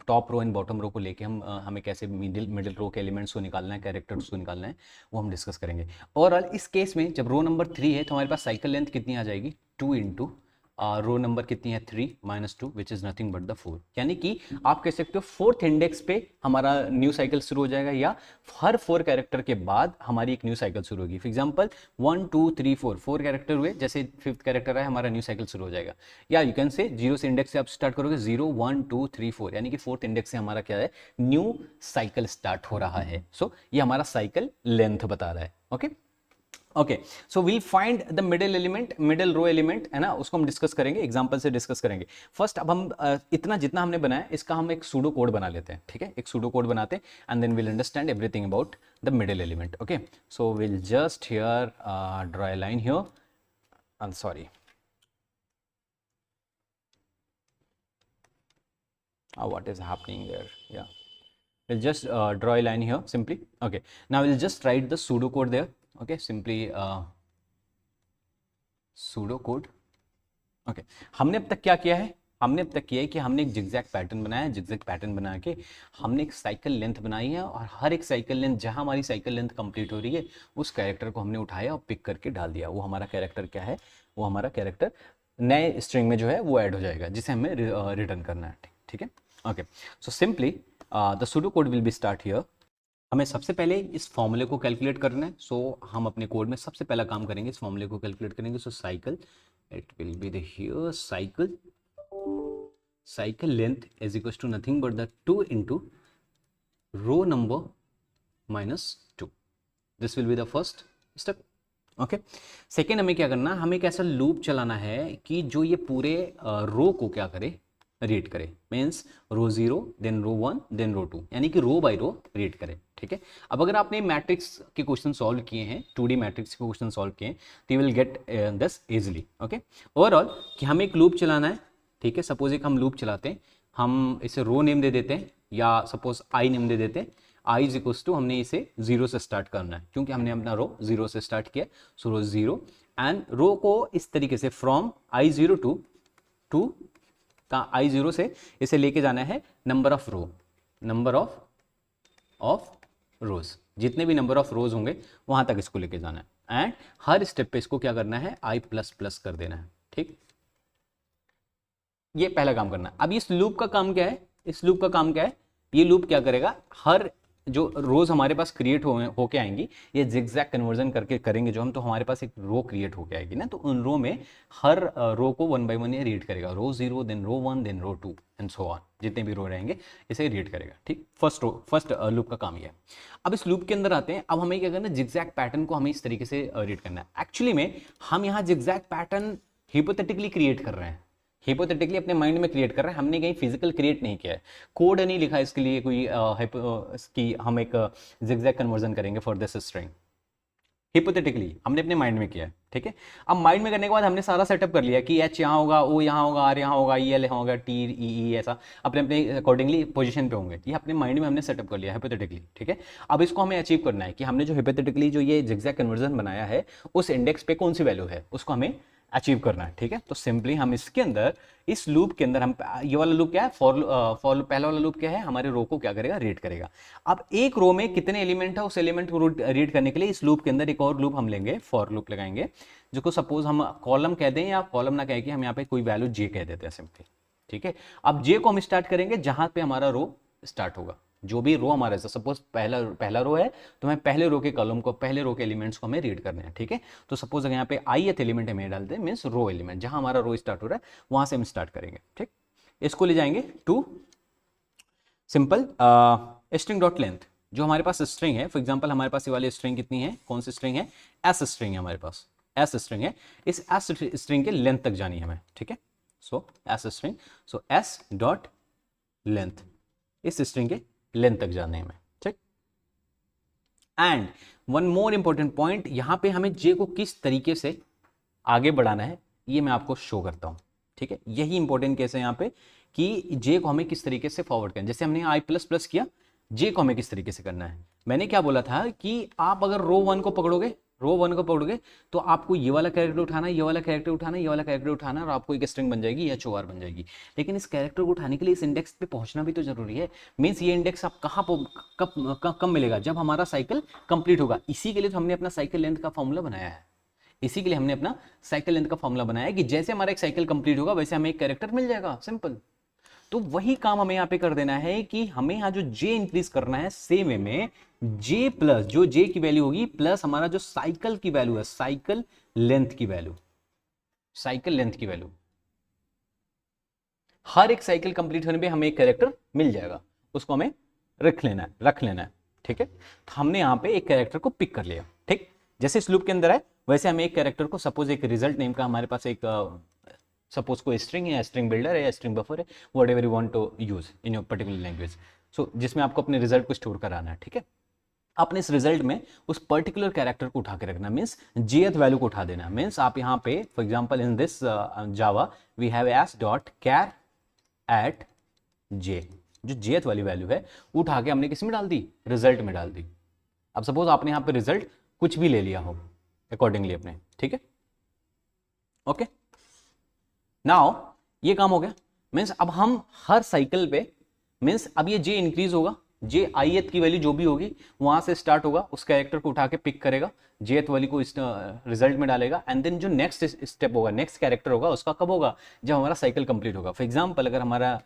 top row and bottom row को लेके हम हमें कैसे मिडिल रो के एलिमेंट्स को निकालना है, कैरेक्टर्स को निकालना है, वो हम डिस्कस करेंगे। और इस केस में जब रो नंबर 3 है तो हमारे पास साइकिल लेंथ कितनी आ जाएगी, 2 इंटू रो नंबर कितनी है 3 minus 2 which is nothing but the 4, यानी कि आप कह सकते हो 4th इंडेक्स पे हमारा न्यू साइकिल शुरू हो जाएगा, या हर 4 कैरेक्टर के बाद हमारी एक न्यू साइकिल शुरू होगी। फॉर एग्जांपल 1 2 3 4 कैरेक्टर हुए, जैसे 5th कैरेक्टर है हमारा न्यू साइकिल शुरू हो जाएगा। या यू कैन से 0 से इंडेक्स से आप स्टार्ट करोगे, 0 1 2 3 4, यानी कि 4th इंडेक्स से हमारा क्या है, न्यू साइकिल स्टार्ट हो रहा है। सो ये हमारा साइकिल लेंथ बता रहा है। Okay okay, so will find the middle element, middle row element, है ना, उसको हम डिस्कस करेंगे, एग्जांपल से डिस्कस करेंगे। फर्स्ट अब हम इतना जितना हमने बनाया इसका हम एक सूडो कोड बना लेते हैं, ठीक है, एक सूडो कोड बनाते हैं and then will understand everything about the middle element. Okay, so will just here draw a line here, I am sorry, what is happening there, yeah, we'll just draw a line here simply. Okay, now we'll just write the pseudocode there. Okay, simply pseudocode. Okay, हमने अब तक क्या किया है, हमने अब तक किया है कि हमने एक जिगजैग पैटर्न बनाया है, जिगजैग पैटर्न बना के हमने एक साइकिल लेंथ बनाई है, और हर एक साइकिल लेंथ जहां हमारी साइकिल लेंथ कंप्लीट हो रही है उस कैरेक्टर को हमने उठाया और पिक करके डाल दिया। वो हमारा कैरेक्टर क्या है, वो हमारा कैरेक्टर नए स्ट्रिंग में जो है वो ऐड हो जाएगा, जिसे हमें रिटर्न करना है, ठीक है। Okay, so simply the pseudo code will B start here. हमें सबसे पहले इस फॉर्मूले को कैलकुलेट करना है, सो हम अपने कोड में सबसे पहला काम करेंगे, इस फॉर्मूले को कैलकुलेट करेंगे। So cycle, it will be the here cycle length is equal to nothing but the 2 into row number minus 2, this will be the first step. Okay, second हमें क्या करना है, हमें एक ऐसा लूप चलाना है कि जो ये पूरे रो को क्या करे, रीड करे, मीन्स रो 0 देन रो 1 देन रो 2, यानी कि रो बाय रो रीड करे, ठीक है। अब अगर आपने मैट्रिक्स के क्वेश्चन सॉल्व किए हैं, 2D मैट्रिक्स के क्वेश्चन सॉल्व किए हैं, तो you will get this easily. Okay, overall कि हमें एक लूप चलाना है, ठीक है। सपोज एक हम लूप चलाते हैं, हम इसे रो नेम दे देते हैं, या सपोज आई नेम दे देते हैं, आई इज इक्वल्स टू हमने इसे 0 से स्टार्ट करना है, क्योंकि हमने अपना रो 0 से स्टार्ट किया, सो रो 0, एंड रो को इस तरीके से फ्रॉम I0 टू का I0 से इसे लेके जाना है number of row, number of rows, जितने भी नंबर ऑफ रोज होंगे वहां तक इसको लेके जाना है, एंड हर स्टेप पे इसको क्या करना है, I++ कर देना है, ठीक। ये पहला काम करना है। अब इस लूप का काम क्या है, इस लूप का काम क्या है, ये लूप क्या करेगा, हर जो रोज हमारे पास क्रिएट होके आएंगी, ये जिगजैग कन्वर्जन करके करेंगे जो हम, तो हमारे पास एक रो क्रिएट होके आएगी ना, तो उन रो में हर रो को 1 बाय 1 ये रीड करेगा, row 0 then row 1 then row 2 and so on, जितने भी रो रहेंगे इसे रीड करेगा, ठीक। फर्स्ट लूप का काम ये है। अब इस लूप के अंदर आते हैं, अब हमें क्या करना है, जिगजैग पैटर्न को हमें इस तरीके से रीड करना है। एक्चुअली में हम यहाँ जिगजैग पैटर्न हिपोथेटिकली क्रिएट कर रहे हैं, हिपोथेटिकली अपने माइंड में क्रिएट कर रहे हैं, हमने कहीं फिजिकल क्रिएट नहीं किया है, कोड नहीं लिखा है इसके लिए कोई कि हम एक जिगजैग कन्वर्जन करेंगे फॉर दिस स्ट्रिंग, हिपोथेटिकली हमने अपने माइंड में किया है, ठीक है। अब माइंड में करने के बाद हमने सारा सेटअप कर लिया कि एच यहाँ होगा, ओ यहाँ होगा, आर यहाँ होगा, ई एल यहाँ होगा, टी ई ऐसा अपने अपने अकॉर्डिंगली पोजीशन पे होंगे, ये अपने माइंड में हमने सेटअप कर लिया हिपोथेटिकली, ठीक है। अब इसको हमें अचीव करना है कि हमने जो हिपोथेटिकली जो ये जिगजैग कन्वर्जन बनाया है उस इंडेक्स पे कौन सी वैल्यू है उसको हमें अचीव करना है, ठीक है। तो सिंपली हम इसके अंदर, इस लूप के अंदर हम, ये वाला लूप क्या है, फॉर पहला वाला लूप क्या है, हमारे रो को क्या करेगा, रीड करेगा। अब एक रो में कितने एलिमेंट है, उस एलिमेंट को रीड करने के लिए इस लूप के अंदर एक और लूप हम लेंगे, फॉर लूप लगाएंगे, जो को सपोज हम कॉलम कह दें, या कॉलम ना कह के हम यहाँ पे कोई वैल्यू जे कह देते हैं सिंपली, ठीक है। अब जे को हम स्टार्ट करेंगे जहां पे हमारा रो स्टार्ट होगा, जो भी रो हमारा है, सपोज पहला रो है तो मैं पहले रो के कॉलम को, पहले रो के एलिमेंट्स को हमें रीड करने हैं, ठीक है। तो सपोज अगर यहाँ पे ith एलिमेंट हमें डालते हैं, मीन्स रो एलिमेंट, जहां हमारा रो स्टार्ट हो रहा है वहां से हम स्टार्ट करेंगे, ठीक। इसको ले जाएंगे to simple string dot length. जो हमारे पास स्ट्रिंग है, फॉर एग्जांपल हमारे पास ये वाली स्ट्रिंग कितनी है, कौन सी स्ट्रिंग है, एस स्ट्रिंग है हमारे पास, एस स्ट्रिंग है। इस एस स्ट्रिंग के लेंथ तक जानी है हमें, ठीक है। सो एस स्ट्रिंग, सो एस डॉट लेंथ, इस स्ट्रिंग के लेंथ तक जाने हैं हमें, ठीक। And one more important point, यहां पे हमें जे को किस तरीके से आगे बढ़ाना है ये मैं आपको शो करता हूं, ठीक है। यही इंपॉर्टेंट केस है यहाँ पे कि जे को हमें किस तरीके से फॉरवर्ड करें। जैसे हमने आई प्लस प्लस किया, जे को हमें किस तरीके से करना है। मैंने क्या बोला था कि आप अगर रो वन को पकड़ोगे, रो वन को पकड़ोगे तो आपको ये वाला कैरेक्टर उठाना, ये वाला कैरेक्टर उठाना, ये वाला कैरेक्टर उठाना, और आपको एक स्ट्रिंग बन जाएगी या चोआर बन जाएगी। लेकिन इस कैरेक्टर को उठाने के लिए इस इंडेक्स पे पहुंचना भी तो जरूरी है। मीन्स ये इंडेक्स आप कहाँ कब मिलेगा, जब हमारा साइकिल कंप्लीट होगा। इसी के लिए तो हमने अपना साइकिल लेंथ का फॉर्मूला बनाया है, इसी के लिए हमने अपना साइकिल लेंथ का फॉर्मूला बनाया है कि जैसे हमारा एक साइकिल कंप्लीट होगा वैसे हमें एक कैरेक्टर मिल जाएगा, सिंपल। तो वही काम हमें यहां पे कर देना है कि हमें यहां जो जे इंक्रीज करना है, सेम वे में जे प्लस जो जे की वैल्यू होगी प्लस हमारा जो साइकिल की वैल्यू है, साइकिल लेंथ की वैल्यू, साइकिल लेंथ की वैल्यू, हर एक साइकिल कंप्लीट होने पे हमें एक कैरेक्टर मिल जाएगा, उसको हमें रख लेना है, ठीक है। तो हमने यहां पे एक कैरेक्टर को पिक कर लिया, ठीक। जैसे इस लूप के अंदर है वैसे हमें एक कैरेक्टर को, सपोज एक रिजल्ट नेम का हमारे पास एक सपोज कोई स्ट्रिंग है, स्ट्रिंग बिल्डर है या स्ट्रिंग बफर है, whatever you want to use in your particular language, so जिसमें आपको अपने रिजल्ट को स्टोर कराना है, ठीक है। आपने इस रिजल्ट में उस पर्टिकुलर कैरेक्टर को उठा के रखना, मीन्स जेथ वैल्यू को उठा देना। मीन्स आप यहाँ पे for example in this Java we have S dot char at J, जो जेथ वाली वैल्यू है उठा के हमने किस में डाल दी, रिजल्ट में डाल दी। अब सपोज आपने यहाँ पे रिजल्ट कुछ भी ले लिया हो अकॉर्डिंगली अपने, ठीक है, ओके। नाउ ये काम हो गया। मीन्स अब हम हर साइकिल पे, मीन्स अब ये जे इंक्रीज होगा, जे ith की वैल्यू जो भी होगी वहां से स्टार्ट होगा, उस कैरेक्टर को उठा के पिक करेगा, जेथ वाली को इस रिजल्ट में डालेगा, एंड देन जो नेक्स्ट स्टेप होगा, नेक्स्ट कैरेक्टर होगा उसका कब होगा, जब हमारा साइकिल कंप्लीट होगा। फॉर एग्जांपल अगर हमारा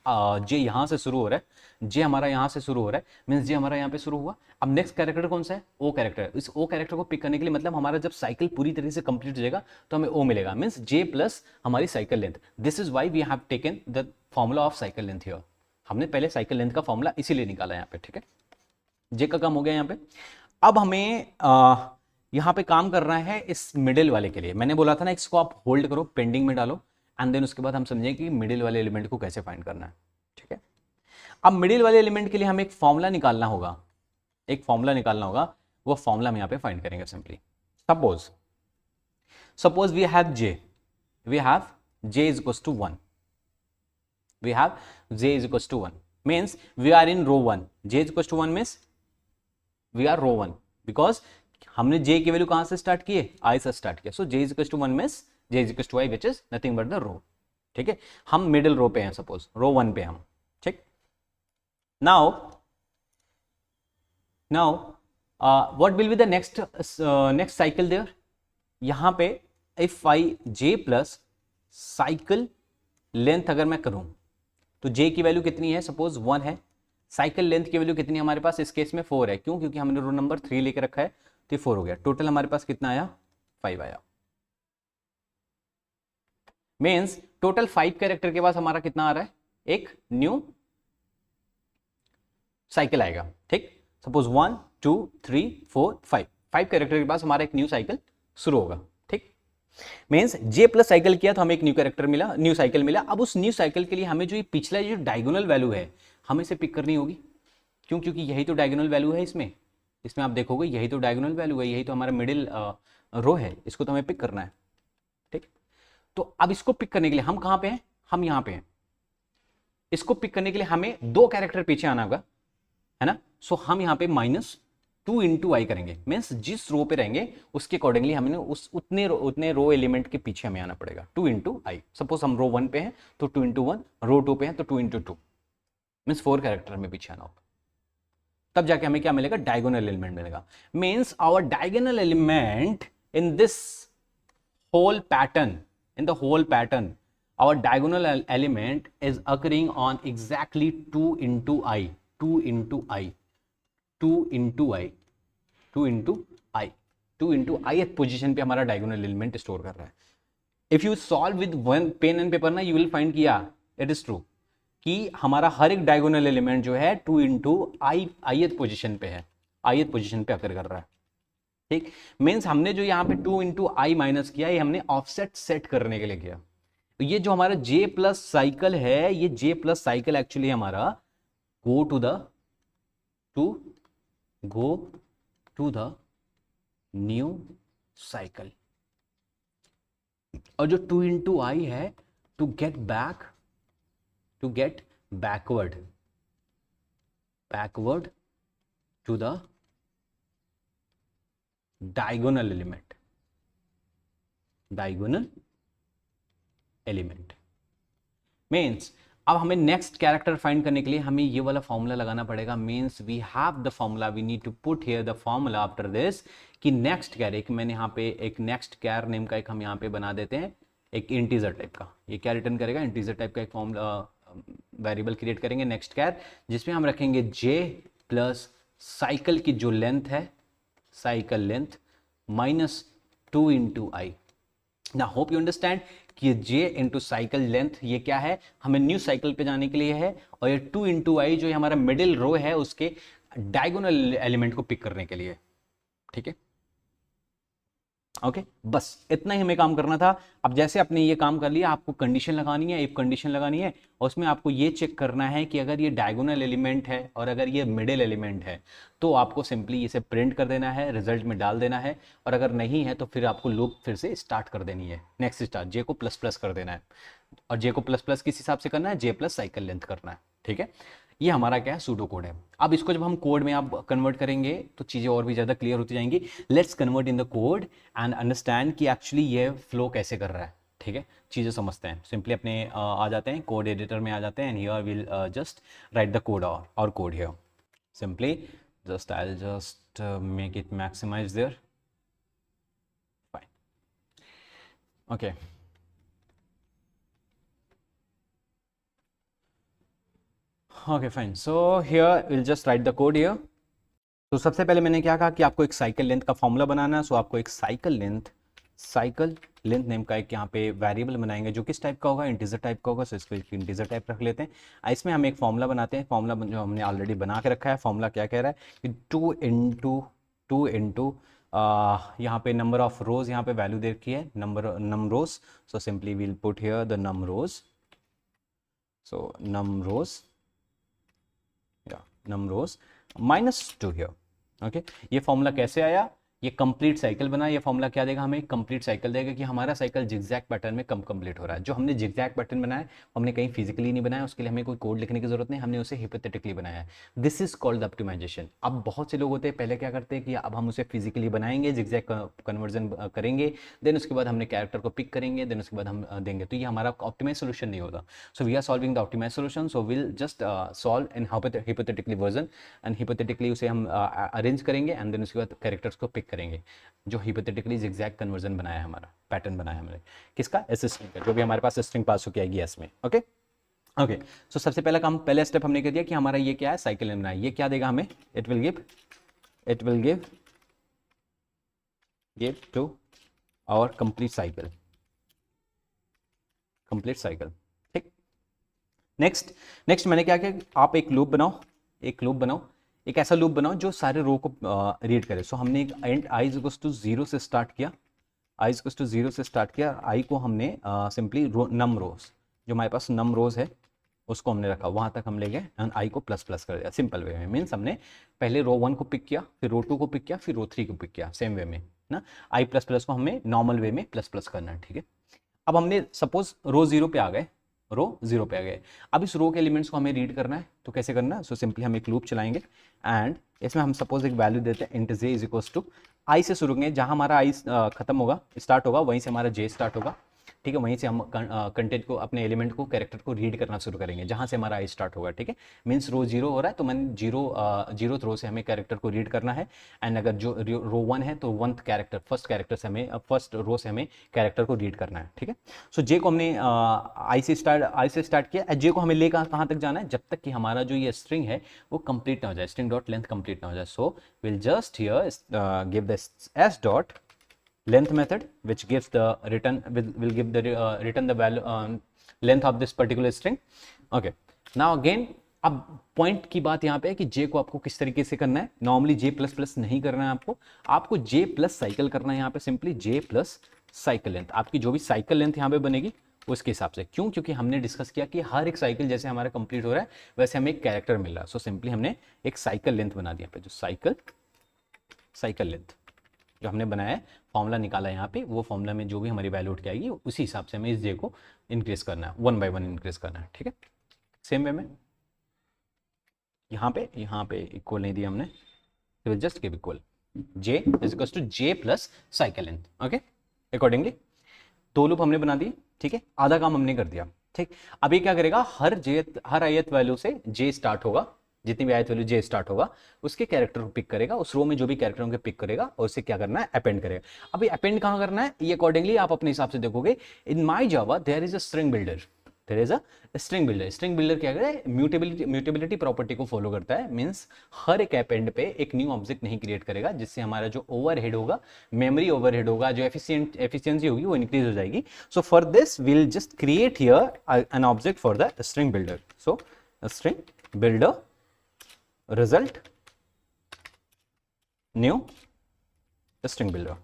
जे यहाँ से शुरू हो रहा है, जे हमारा यहाँ से शुरू हो रहा है, मीन्स जे हमारा यहाँ पे शुरू हुआ। अब नेक्स्ट कैरेक्टर कौन सा है, ओ कैरेक्टर। इस ओ कैरेक्टर को पिक करने के लिए मतलब हमारा जब साइकिल पूरी तरीके से कंप्लीट हो जाएगा तो हमें ओ मिलेगा, मीन्स जे प्लस हमारी cycle length. This is why we have taken the formula of cycle length here. हमने पहले साइकिल लेंथ का फॉर्मूला इसीलिए निकाला यहाँ पे, ठीक है। जे का काम हो गया यहाँ पे। अब हमें यहाँ पे काम करना है इस मिडिल वाले के लिए। मैंने बोला था ना इसको आप होल्ड करो, पेंडिंग में डालो, एंड देन उसके बाद हम समझें कि मिडिल वाले एलिमेंट को कैसे फाइंड करना है, ठीक है। अब मिडिल वाले एलिमेंट के लिए हमें एक फॉर्मूला निकालना होगा, एक फॉर्मूला निकालना होगा, वो फॉर्मूला हम यहाँ पे फाइंड करेंगे simply. Suppose we have J, we have J is equals to 1, we have j is equals to 1, means we are in row 1, j is equals to 1 means we are row 1, because हमने j की वैल्यू कहां से स्टार्ट की है, i से स्टार्ट किया। सो j is equals to 1 means j is equals to i which is nothing but the row, ठीक है। हम मिडिल रो पे हैं, सपोज रो 1 पे हम, ठीक। Now what will be the next cycle there, यहां पे if I j plus cycle length अगर मैं करूं तो j की वैल्यू कितनी है, सपोज 1 है, साइकिल लेंथ की वैल्यू कितनी है हमारे पास, इस केस में 4 है। क्यों, क्योंकि हमने रो नंबर 3 लेकर रखा है तो 4 हो गया। टोटल हमारे पास कितना आया, 5 आया। मीन्स टोटल 5 कैरेक्टर के बाद हमारा कितना आ रहा है, एक न्यू साइकिल आएगा, ठीक। सपोज 1 2 3 4 5 कैरेक्टर के पास हमारा एक न्यू साइकिल शुरू होगा, मीन्स जे प्लस साइकिल किया तो हमें एक न्यू कैरेक्टर मिला, न्यू साइकिल मिला। अब उस न्यू साइकिल के लिए हमें जो ये पिछला जो डायगोनल वैल्यू है हमें इसे पिक करनी होगी। क्यों, क्योंकि यही तो डायगोनल वैल्यू है इसमें आप देखोगे यही तो डायगोनल वैल्यू है, यही तो हमारा मिडिल रो है, इसको तो हमें पिक करना है, ठीक। तो अब इसको पिक करने के लिए हम कहां पे हैं, हम यहां पे हैं। इसको पिक करने के लिए हमें 2 कैरेक्टर पीछे आना होगा, है ना। सो हम यहाँ पे -2 इंटू आई करेंगे, मीन्स जिस रो पे रहेंगे उसके अकॉर्डिंगली हमें उतने रो एलिमेंट के पीछे हमें आना पड़ेगा। 2 इंटू आई, सपोज हम रो 1 पे हैं तो 2 इंटू 1, रो 2 पे हैं तो 2 इंटू 2, मीन्स 4 कैरेक्टर में पीछे आना होगा। तब जाके हमें क्या मिलेगा, डायगोनल एलिमेंट मिलेगा। Means our diagonal element in this whole pattern, our diagonal element is occurring on exactly 2 into I, 2 into I, 2 into I, 2 into I, 2 into I position पे हमारा डायगोनल एलिमेंट स्टोर कर रहा है. If you solve with one pen and paper ना, यू विल फाइंड किया इट इज ट्रू कि हमारा हर एक डायगोनल एलिमेंट जो है 2 इंटू आई पोजिशन पे है, आई पोजिशन पे अकर कर रहा है. ठीक, मीन्स हमने जो यहाँ पे 2 इंटू आई माइनस किया, ये हमने ऑफसेट सेट करने के लिए किया. तो ये जो हमारा जे प्लस साइकिल है, ये जे प्लस साइकिल एक्चुअली हमारा go to the new cycle, और जो 2 इंटू आई है to get backward to the diagonal element. Means अब हमें नेक्स्ट कैरेक्टर फाइंड करने के लिए हमें ये वाला फॉर्मूला लगाना पड़ेगा. Means we have the formula, we need to put here the formula after this कि नेक्स्ट कैर, एक मैंने यहाँ पे एक नेक्स्ट कैर नेम का एक हम यहाँ पे बना देते हैं, एक इंटीजर टाइप का. ये क्या रिटर्न करेगा? इंटीजर टाइप का एक फॉर्मूला वेरिएबल क्रिएट करेंगे नेक्स्ट कैर, जिसमें हम रखेंगे जे प्लस साइकिल की जो लेंथ है, साइकिल लेंथ माइनस 2 इंटू आई. ना होप यू अंडरस्टैंड कि जे इंटू साइकिल लेंथ ये क्या है, हमें न्यू साइकिल पे जाने के लिए है, और ये 2 इंटू आई जो हमारा मिडिल रो है उसके डायगोनल एलिमेंट को पिक करने के लिए. ठीक है, ओके, बस इतना ही हमें काम करना था. अब जैसे आपने ये काम कर लिया, आपको कंडीशन लगानी है, एक कंडीशन लगानी है, और उसमें आपको ये चेक करना है कि अगर ये डायगोनल एलिमेंट है और अगर ये मिडिल एलिमेंट है तो आपको सिंपली इसे प्रिंट कर देना है, रिजल्ट में डाल देना है, और अगर नहीं है तो फिर आपको लूप फिर से स्टार्ट कर देनी है. नेक्स्ट स्टार्ट जे को प्लस प्लस कर देना है, और जे को प्लस प्लस किस हिसाब से करना है? जे प्लस साइकिल लेंथ करना है. ठीक है, ये हमारा क्या है? सूडो कोड है. अब इसको जब हम कोड में आप कन्वर्ट करेंगे तो चीज़ें और भी ज़्यादा क्लियर होती जाएंगी. Let's convert in the code and understand कि एक्चुअली ये फ्लो कैसे कर रहा है. ठीक है, चीज़ें समझते हैं. सिंपली अपने आ जाते हैं कोड एडिटर में आ जाते हैं, and here will just write the code और code here. Simply just I will just make it maximize there. Fine, okay. Okay fine, so here will just write the code here. तो सबसे पहले मैंने क्या कहा कि आपको एक साइकिल लेंथ का फॉर्मूला बनाना है. सो आपको एक साइकिल लेंथ नेम का एक यहाँ पे वेरिएबल बनाएंगे जो किस टाइप का होगा? इंटीजर टाइप का होगा. सो इसको इंटीजर टाइप रख लेते हैं. इसमें हम एक फॉर्मूला बनाते हैं. फॉर्मूला जो हमने ऑलरेडी बना के रखा है. फॉर्मूला क्या कह रहा है कि 2 इंटू यहाँ पे नंबर ऑफ रोज यहाँ पे वैल्यू दे रखी है, num rows. So simply will put here the num rows. So num rows -2 here. Okay, ये फॉर्मूला कैसे आया? ये कंप्लीट साइकिल बना. ये फॉर्मूला क्या देगा? हमें कंप्लीट साइकिल देगा कि हमारा साइकिल जिगजैग पैटर्न में कम कंप्लीट हो रहा है. जो हमने जिगजैग पैटर्न बनाया हमने कहीं फिजिकली नहीं बनाया, उसके लिए हमें कोई कोड लिखने की जरूरत नहीं, हमने उसे हिपोथेटिकली बनाया है. This is called the optimization. अब बहुत से लोग होते हैं पहले क्या करते हैं कि अब हम उसे फिजिकली बनाएंगे, जिगजैग कन्वर्जन करेंगे, देन उसके बाद हमने कैरेक्टर को पिक करेंगे, देन उसके बाद हम देंगे. तो ये हमारा ऑप्टिमाइज सोल्यूशन नहीं होगा. So we are solving the optimise solution. So will just solve in hypothetically version, and hypothetically उसे हम अरेंज करेंगे, एंड देन उसके बाद कैरेक्टर्स को पिक करेंगे. जो हिपोथेटिकली जिगजैग कन्वर्जन बनाया है, हमारा पैटर्न बनाया हमने किसका? एस स्ट्रिंग का, जो भी हमारे पास स्ट्रिंग पास होके आएगी एस में. ओके ओके, सो सबसे पहला काम, पहले स्टेप हमने कर दिया कि हमारा ये क्या है? साइकिल लेना है. ये क्या देगा हमें? It will give to our complete cycle. ठीक, नेक्स्ट मैंने क्या किया? आप एक लूप बनाओ, एक ऐसा लूप बनाओ जो सारे रो को रीड करे. सो हमने एक and I is equals to 0 से स्टार्ट किया. आई को हमने सिंपली नम रोज, जो हमारे पास नम रोज है उसको हमने रखा, वहां तक हम ले गए, एंड आई को प्लस प्लस कर दिया सिंपल वे में. मीन्स हमने पहले रो 1 को पिक किया, फिर रो 2 को पिक किया, फिर रो 3 को पिक किया, सेम वे में ना. आई प्लस प्लस को हमें नॉर्मल वे में प्लस प्लस करना है. ठीक है, अब हमने सपोज रो 0 पे आ गए. अब इस रो के एलिमेंट्स को हमें रीड करना है, तो कैसे करना है? सो सिंपली हम एक लूप चलाएंगे, एंड इसमें हम सपोज एक वैल्यू देते हैं, int j is equals to i से शुरू करेंगे. जहां हमारा आई खत्म होगा, स्टार्ट होगा, वहीं से हमारा जे स्टार्ट होगा. ठीक है, वहीं से हम कंटेंट को, अपने एलिमेंट को, कैरेक्टर को रीड करना शुरू करेंगे, जहां से हमारा आई स्टार्ट होगा। ठीक है, मीन्स रो 0 हो रहा है तो मैंने जीरो रो से हमें कैरेक्टर को रीड करना है, एंड अगर जो रो 1 है तो 1th कैरेक्टर, फर्स्ट कैरेक्टर से हमें, फर्स्ट रो से हमें कैरेक्टर को रीड करना है। ठीक है, सो जे को हमने आई से स्टार्ट किया, जे को हमें ले कहाँ तक जाना है, जब तक कि हमारा जो ये स्ट्रिंग है वो कंप्लीट ना हो जाए, स्ट्रिंग डॉट लेंथ कंप्लीट ना हो जाए। सो will just here give the S dot length method which gives the return will give the return the value length of this particular string. Okay, now again अब पॉइंट की बात यहाँ पे है कि जे को आपको किस तरीके से करना है। नॉर्मली जे प्लस प्लस नहीं करना है आपको जे प्लस साइकिल करना है। यहाँ पे सिंपली जे प्लस साइकिल लेंथ, आपकी जो भी साइकिल लेंथ यहाँ पे बनेगी उसके हिसाब से। क्यों? क्योंकि हमने डिस्कस किया कि हर एक साइकिल जैसे हमारा कंप्लीट हो रहा है वैसे हमें एक कैरेक्टर मिल रहा है। सो सिंपली हमने एक साइकिल लेंथ बना दिया पे, जो साइकिल लेंथ जो हमने बनाया है, फॉर्मूला निकाला है यहाँ पे, वो फॉर्मूला में जो भी हमारी वैल्यू उठ के आएगी उसी हिसाब से हमें इस जे को इंक्रीज करना है, 1 by 1 इंक्रीज करना है। ठीक है, सेम वे में यहाँ पे इक्वल नहीं दिया हमने, तो just give equal J is equal to J plus cycle length. Okay, accordingly 2 loop हमने बना दिए। ठीक है, आधा काम हमने कर दिया। ठीक, अब ये क्या करेगा, हर ith वैल्यू से जे स्टार्ट होगा, जितनी भी ith वैल्यू जे स्टार्ट होगा उसके कैरेक्टर को पिक करेगा, उस रो में जो भी कैरेक्टर होंगे पिक करेगा और उसे क्या करना है, अपेंड करेगा। अब ये अपेंड कहाँ करना है, ये अकॉर्डिंगली आप अपने हिसाब से देखोगे। In my Java there is a string builder, string builder क्या करे, म्यूटेबिलिटी प्रॉपर्टी को फॉलो करता है। मींस हर एक अपेंड पे एक न्यू ऑब्जेक्ट नहीं क्रिएट करेगा, जिससे हमारा जो ओवरहेड होगा, मेमोरी ओवरहेड होगा, जो एफिशिएंसी होगी वो इंक्रीज हो जाएगी। So for this will just create here an object for the string builder. So string builder result new string builder,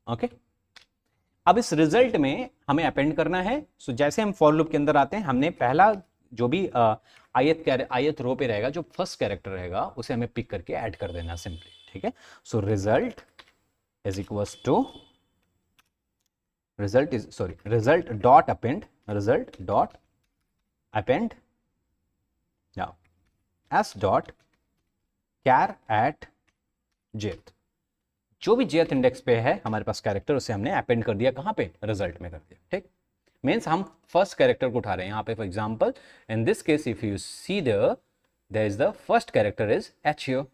okay. अब इस रिजल्ट में हमें अपेंड करना है। सो जैसे हम फॉर लूप के अंदर आते हैं, हमने पहला जो भी आयत रो पे रहेगा, जो फर्स्ट कैरेक्टर रहेगा उसे हमें पिक करके ऐड कर देना सिंपली। ठीक है, so result is equals to result dot append now s dot char at jth, जो भी jth इंडेक्स पे है हमारे पास कैरेक्टर, उसे हमने अपेंड कर दिया, कहां पे, रिजल्ट में कर दिया। ठीक, मीन्स हम फर्स्ट कैरेक्टर को उठा रहे हैं यहाँ पे। For example in this case if you see there is the first character is h here,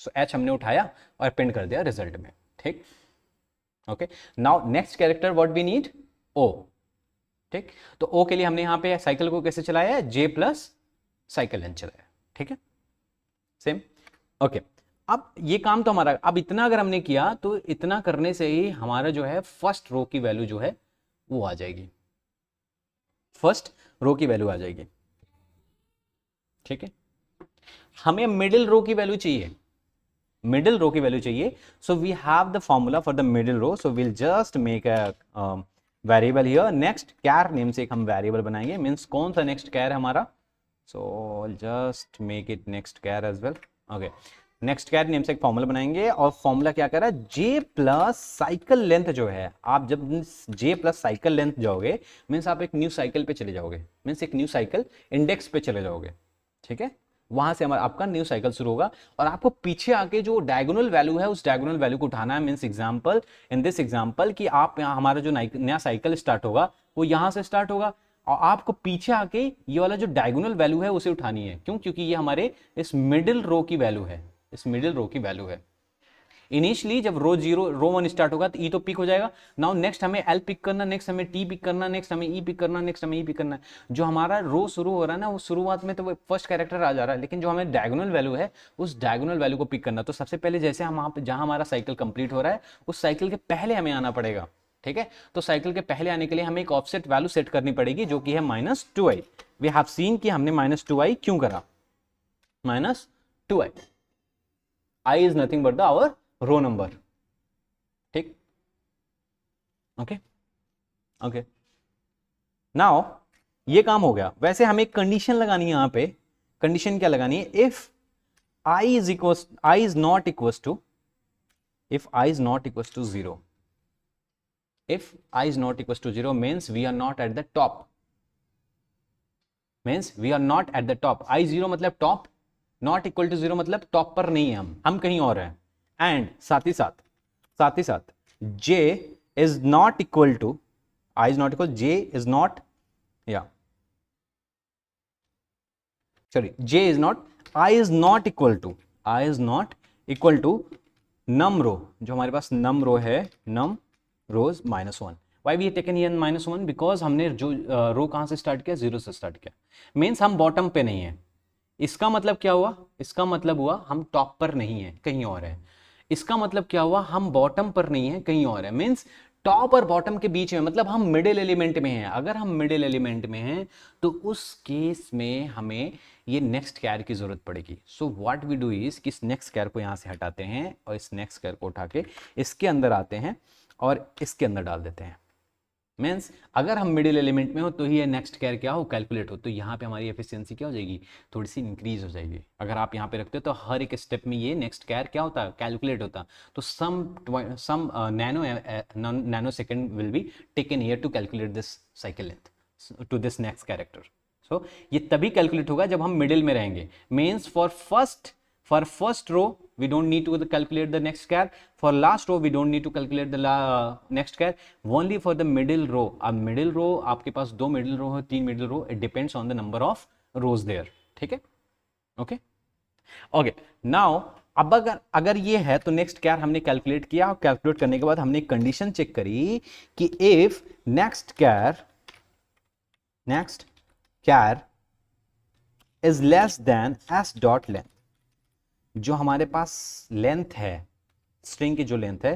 so h हमने उठाया और अपेंड कर दिया रिजल्ट में। ठीक, okay. Now next character what we need, o। ठीक, तो ओ के लिए हमने यहाँ पे साइकिल को कैसे चलाया है, जे प्लस साइकिल लेंथ चलाया। ठीक है, सेम, ओके। अब ये काम तो हमारा, अब इतना अगर हमने किया तो इतना करने से ही हमारा जो है फर्स्ट रो की वैल्यू जो है वो आ जाएगी, फर्स्ट रो की वैल्यू आ जाएगी। ठीक है, हमें मिडिल रो की वैल्यू चाहिए, so we have the formula for the middle row. So will just make a variable here, next char name से एक हम वेरिएबल बनाएंगे। मींस कौन सा नेक्स्ट कैर है हमारा, so just make it next char as well. Okay, next char name से एक फॉर्मूला बनाएंगे, और फॉर्मूला क्या कर रहा है, जे प्लस साइकिल लेंथ जो है। आप जब जे प्लस साइकिल लेंथ जाओगे, मीन्स आप एक न्यू साइकिल पे चले जाओगे, मीन्स एक न्यू साइकिल इंडेक्स पे चले जाओगे। ठीक है, वहां से हमारा आपका न्यू साइकिल शुरू होगा, और आपको पीछे आके जो डायगोनल वैल्यू है उस डायगोनल वैल्यू को उठाना है। Means example, in this example कि आप यहाँ, हमारा जो नया साइकिल स्टार्ट होगा वो यहाँ से स्टार्ट होगा, और आपको पीछे आके ये वाला जो डायगोनल वैल्यू है उसे उठानी है। क्यों? क्योंकि ये हमारे इस मिडिल रो की वैल्यू है, इनिशियली जब रो 1 स्टार्ट होगा तो ई तो पिक हो जाएगा। नाउ नेक्स्ट हमें एल पिक करना, नेक्स्ट हमें टी पिक करना, नेक्स्ट हमें ई पिक करना, नेक्स्ट हमें ई पिक करना। जो हमारा रो शुरू हो रहा है ना, वो शुरुआत में तो वो फर्स्ट कैरेक्टर आ जा रहा है, लेकिन जो हमें डायगोनल वैल्यू है उस डायगोनल वैल्यू को पिक करना। तो सबसे पहले जैसे हम वहां पे जहां हमारा साइकिल कंप्लीट हो रहा है उस साइकिल के पहले हमें आना पड़ेगा। ठीक है, तो साइकिल के पहले आने के लिए हमें एक ऑफसेट वैल्यू सेट करनी पड़ेगी, जो कि है -2i। वी हैव सीन कि हमने -2i क्यों करा, -2i, i is nothing but the our row number. ठीक, ओके। नाउ ये काम हो गया। वैसे हमें एक कंडीशन लगानी है यहाँ पे। कंडीशन क्या लगानी है, if i is not equals to 0, if i is not equals to 0 means we are not at the top, i 0 मतलब टॉप, नॉट इक्वल टू 0 मतलब टॉप पर नहीं है, हम कहीं और हैं। एंड साथ ही साथ j is not equal to, I is not equal, j is not, yeah, sorry, j is not, I is not equal to, I is not equal to num रो, जो हमारे पास num रो है, num rows -1. Why we taken ये -1? बिकॉज हमने जो रो कहां से स्टार्ट किया, 0 से स्टार्ट किया, मीन्स हम बॉटम पे नहीं है. इसका मतलब क्या हुआ, इसका मतलब हुआ हम टॉप पर नहीं है, कहीं और है. इसका मतलब क्या हुआ, हम बॉटम पर नहीं है, कहीं और है. मीन्स टॉप और बॉटम के बीच में, मतलब हम मिडिल एलिमेंट में हैं. अगर हम मिडिल एलिमेंट में हैं तो उस केस में हमें ये नेक्स्ट कैर की जरूरत पड़ेगी. So what we do is कि इस नेक्स्ट कैर को यहां से हटाते हैं और इस नेक्स्ट कैर को उठा के इसके अंदर आते हैं और इसके अंदर डाल देते हैं. मीन्स अगर हम मिडिल एलिमेंट में हो तो ये नेक्स्ट कैर क्या हो, कैलकुलेट हो, तो यहाँ पे हमारी एफिशिएंसी क्या हो जाएगी, थोड़ी सी इंक्रीज हो जाएगी. अगर आप यहाँ पे रखते हो तो हर एक स्टेप में ये नेक्स्ट कैर क्या होता है, कैलकुलेट होता. तो some nano second will be taken here to calculate this cycle length to this next character. So ये तभी कैलकुलेट होगा जब हम मिडिल में रहेंगे. Means for first row we don't need to calculate the next char, for last row we don't need to calculate the next char, only for the middle row. अब middle row आपके पास 2 middle row है, 3 middle row, it depends on the number of rows there. ठीक है, ओके ओके. नाउ अब अगर ये है तो नेक्स्ट कैर हमने कैलकुलेट किया, और कैलकुलेट करने के बाद हमने कंडीशन चेक करी कि if next char is less than S dot length, जो हमारे पास लेंथ है, स्ट्रिंग की जो लेंथ है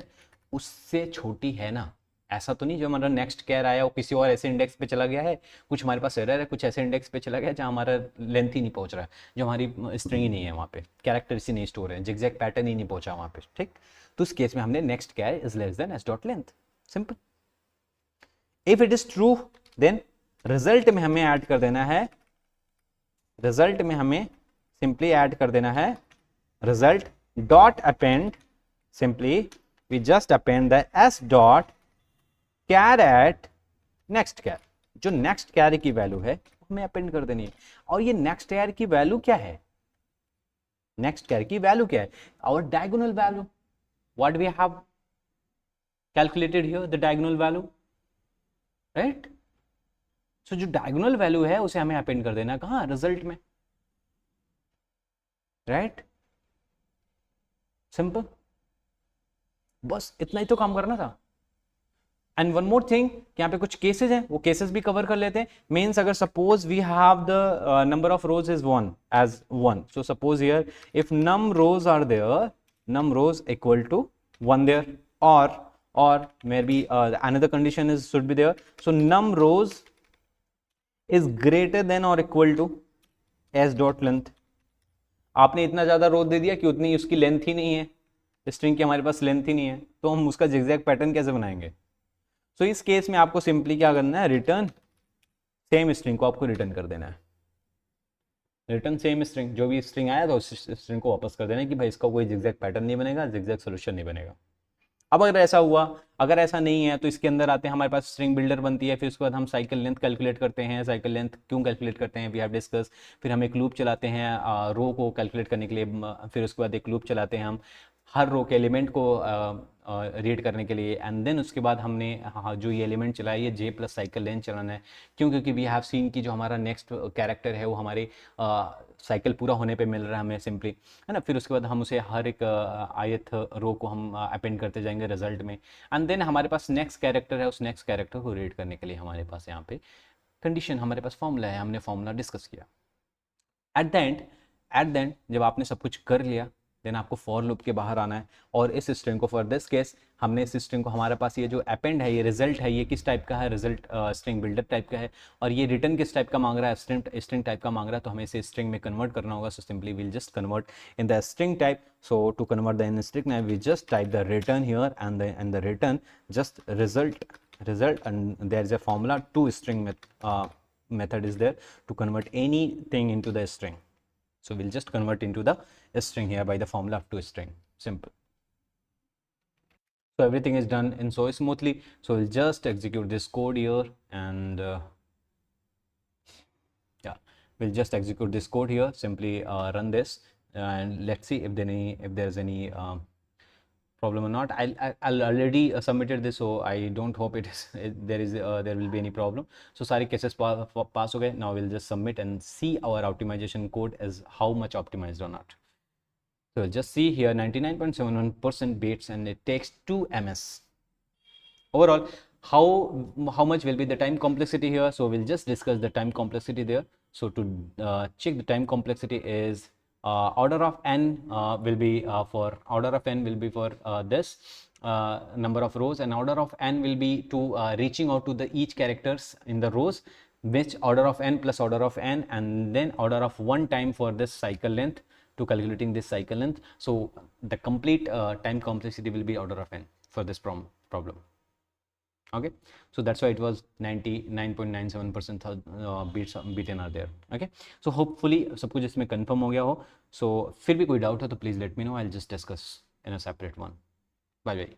उससे छोटी है ना. ऐसा तो नहीं जो हमारा नेक्स्ट कैर आया वो किसी और ऐसे इंडेक्स पे चला गया है, कुछ हमारे पास एरर है, कुछ ऐसे इंडेक्स पे चला गया जहां हमारा लेंथ ही नहीं पहुंच रहा है, जो हमारी स्ट्रिंग ही नहीं है, वहां पे कैरेक्टर्स ही नहीं स्टोर है, जिगजैग पैटर्न ही नहीं पहुंचा वहां पे. ठीक, तो उस केस में हमने next char is less than S dot length. Simple. If it is true then result में हमें ऐड कर देना है, रिजल्ट में हमें सिंपली ऐड कर देना है result dot append, simply we just append the s dot char at next char. जो next char की वैल्यू है हमें अपेंड कर देनी है. और ये next char की वैल्यू क्या है, next char की वैल्यू क्या है, our diagonal value, what we have calculated here, the diagonal value, right? so जो diagonal value है उसे हमें अपेंड कर देना कहाँ, रिजल्ट में, right? सिंपल, बस इतना ही तो काम करना था. एंड वन मोर थिंग, यहाँ पे कुछ केसेस हैं, वो केसेस भी कवर कर लेते हैं. मीन्स अगर suppose we have the number of rows is 1 as 1, so suppose here if num rows are there, num rows equal to 1 there, और may be another condition is should be there, so num rows is greater than और equal to S dot length. आपने इतना ज्यादा रो दे दिया कि उतनी उसकी लेंथ ही नहीं है, स्ट्रिंग की हमारे पास लेंथ ही नहीं है, तो हम उसका जिगजैग पैटर्न कैसे बनाएंगे. सो इस केस में आपको सिंपली क्या करना है, रिटर्न सेम स्ट्रिंग को आपको रिटर्न कर देना है. रिटर्न सेम स्ट्रिंग, जो भी स्ट्रिंग आया था उस स्ट्रिंग को वापस कर देना है कि भाई इसका कोई जिगजैग पैटर्न नहीं बनेगा, जिगजैग सोल्यूशन नहीं बनेगा. अब अगर ऐसा हुआ, अगर ऐसा नहीं है तो इसके अंदर आते हैं, हमारे पास स्ट्रिंग बिल्डर बनती है, फिर उसके बाद हम साइकिल लेंथ कैलकुलेट करते हैं. साइकिल लेंथ क्यों कैलकुलेट करते हैं, वी हैव डिस्कस. फिर हम एक लूप चलाते हैं रो को कैलकुलेट करने के लिए, फिर उसके बाद एक लूप चलाते हैं हम हर रो के एलिमेंट को रीड करने के लिए. एंड देन उसके बाद हमने जो ये एलिमेंट चलाया ये जे प्लस साइकिल लेंथ चलाना है. क्यों, क्योंकि वी हैव सीन कि जो हमारा नेक्स्ट कैरेक्टर है वो हमारे साइकिल पूरा होने पे मिल रहा है हमें सिंपली, है ना. फिर उसके बाद हम उसे हर एक आयत रो को हम अपेंड करते जाएंगे रिजल्ट में. एंड देन हमारे पास नेक्स्ट कैरेक्टर है, उस नेक्स्ट कैरेक्टर को रीड करने के लिए हमारे पास यहाँ पे कंडीशन, हमारे पास फॉर्मूला है, हमने फॉर्मूला डिस्कस किया. एट द एंड जब आपने सब कुछ कर लिया, देन आपको फॉर लूप के बाहर आना है और इस स्ट्रिंग को, फॉर दिस केस हमने इस स्ट्रिंग को, हमारे पास ये जो अपेंड है, ये रिजल्ट है, ये किस टाइप का है, रिजल्ट स्ट्रिंग बिल्डर टाइप का है, और ये रिटर्न किस टाइप का मांग रहा है, स्ट्रिंग टाइप का मांग रहा है, तो हमें इसे स्ट्रिंग में कन्वर्ट करना होगा. So simply will just convert in the string type. So to convert the in string type we just type the return here and the return just result, and there is a formula to string method is there to convert anything into the string. So we'll just convert into the string here by the formula of to string. Simple. So everything is done in so smoothly. So we'll just execute this code here and yeah, we'll just execute this code here. Simply run this and let's see if there's any problem or not. I'll already submitted this, so I don't hope there will be any problem. So सारे cases pass हो गए. Now we'll just submit and see our optimization code is how much optimized or not. So we'll just see here 99.71% beats and it takes 2 ms. Overall, how much will be the time complexity here? So we'll just discuss the time complexity there. So to check the time complexity is order of n will be for order of n will be for this number of rows, and order of n will be to reaching out to the each characters in the rows, which order of n plus order of n, and then order of 1 time for this cycle length to calculating this cycle length. So the complete time complexity will be order of n for this problem. Okay, so that's why it was 99.97% beaten are there. Okay, so hopefully सब कुछ इसमें कंफर्म हो गया हो. So फिर भी कोई डाउट हो तो please let me know, I will just discuss in a separate one. Bye bye.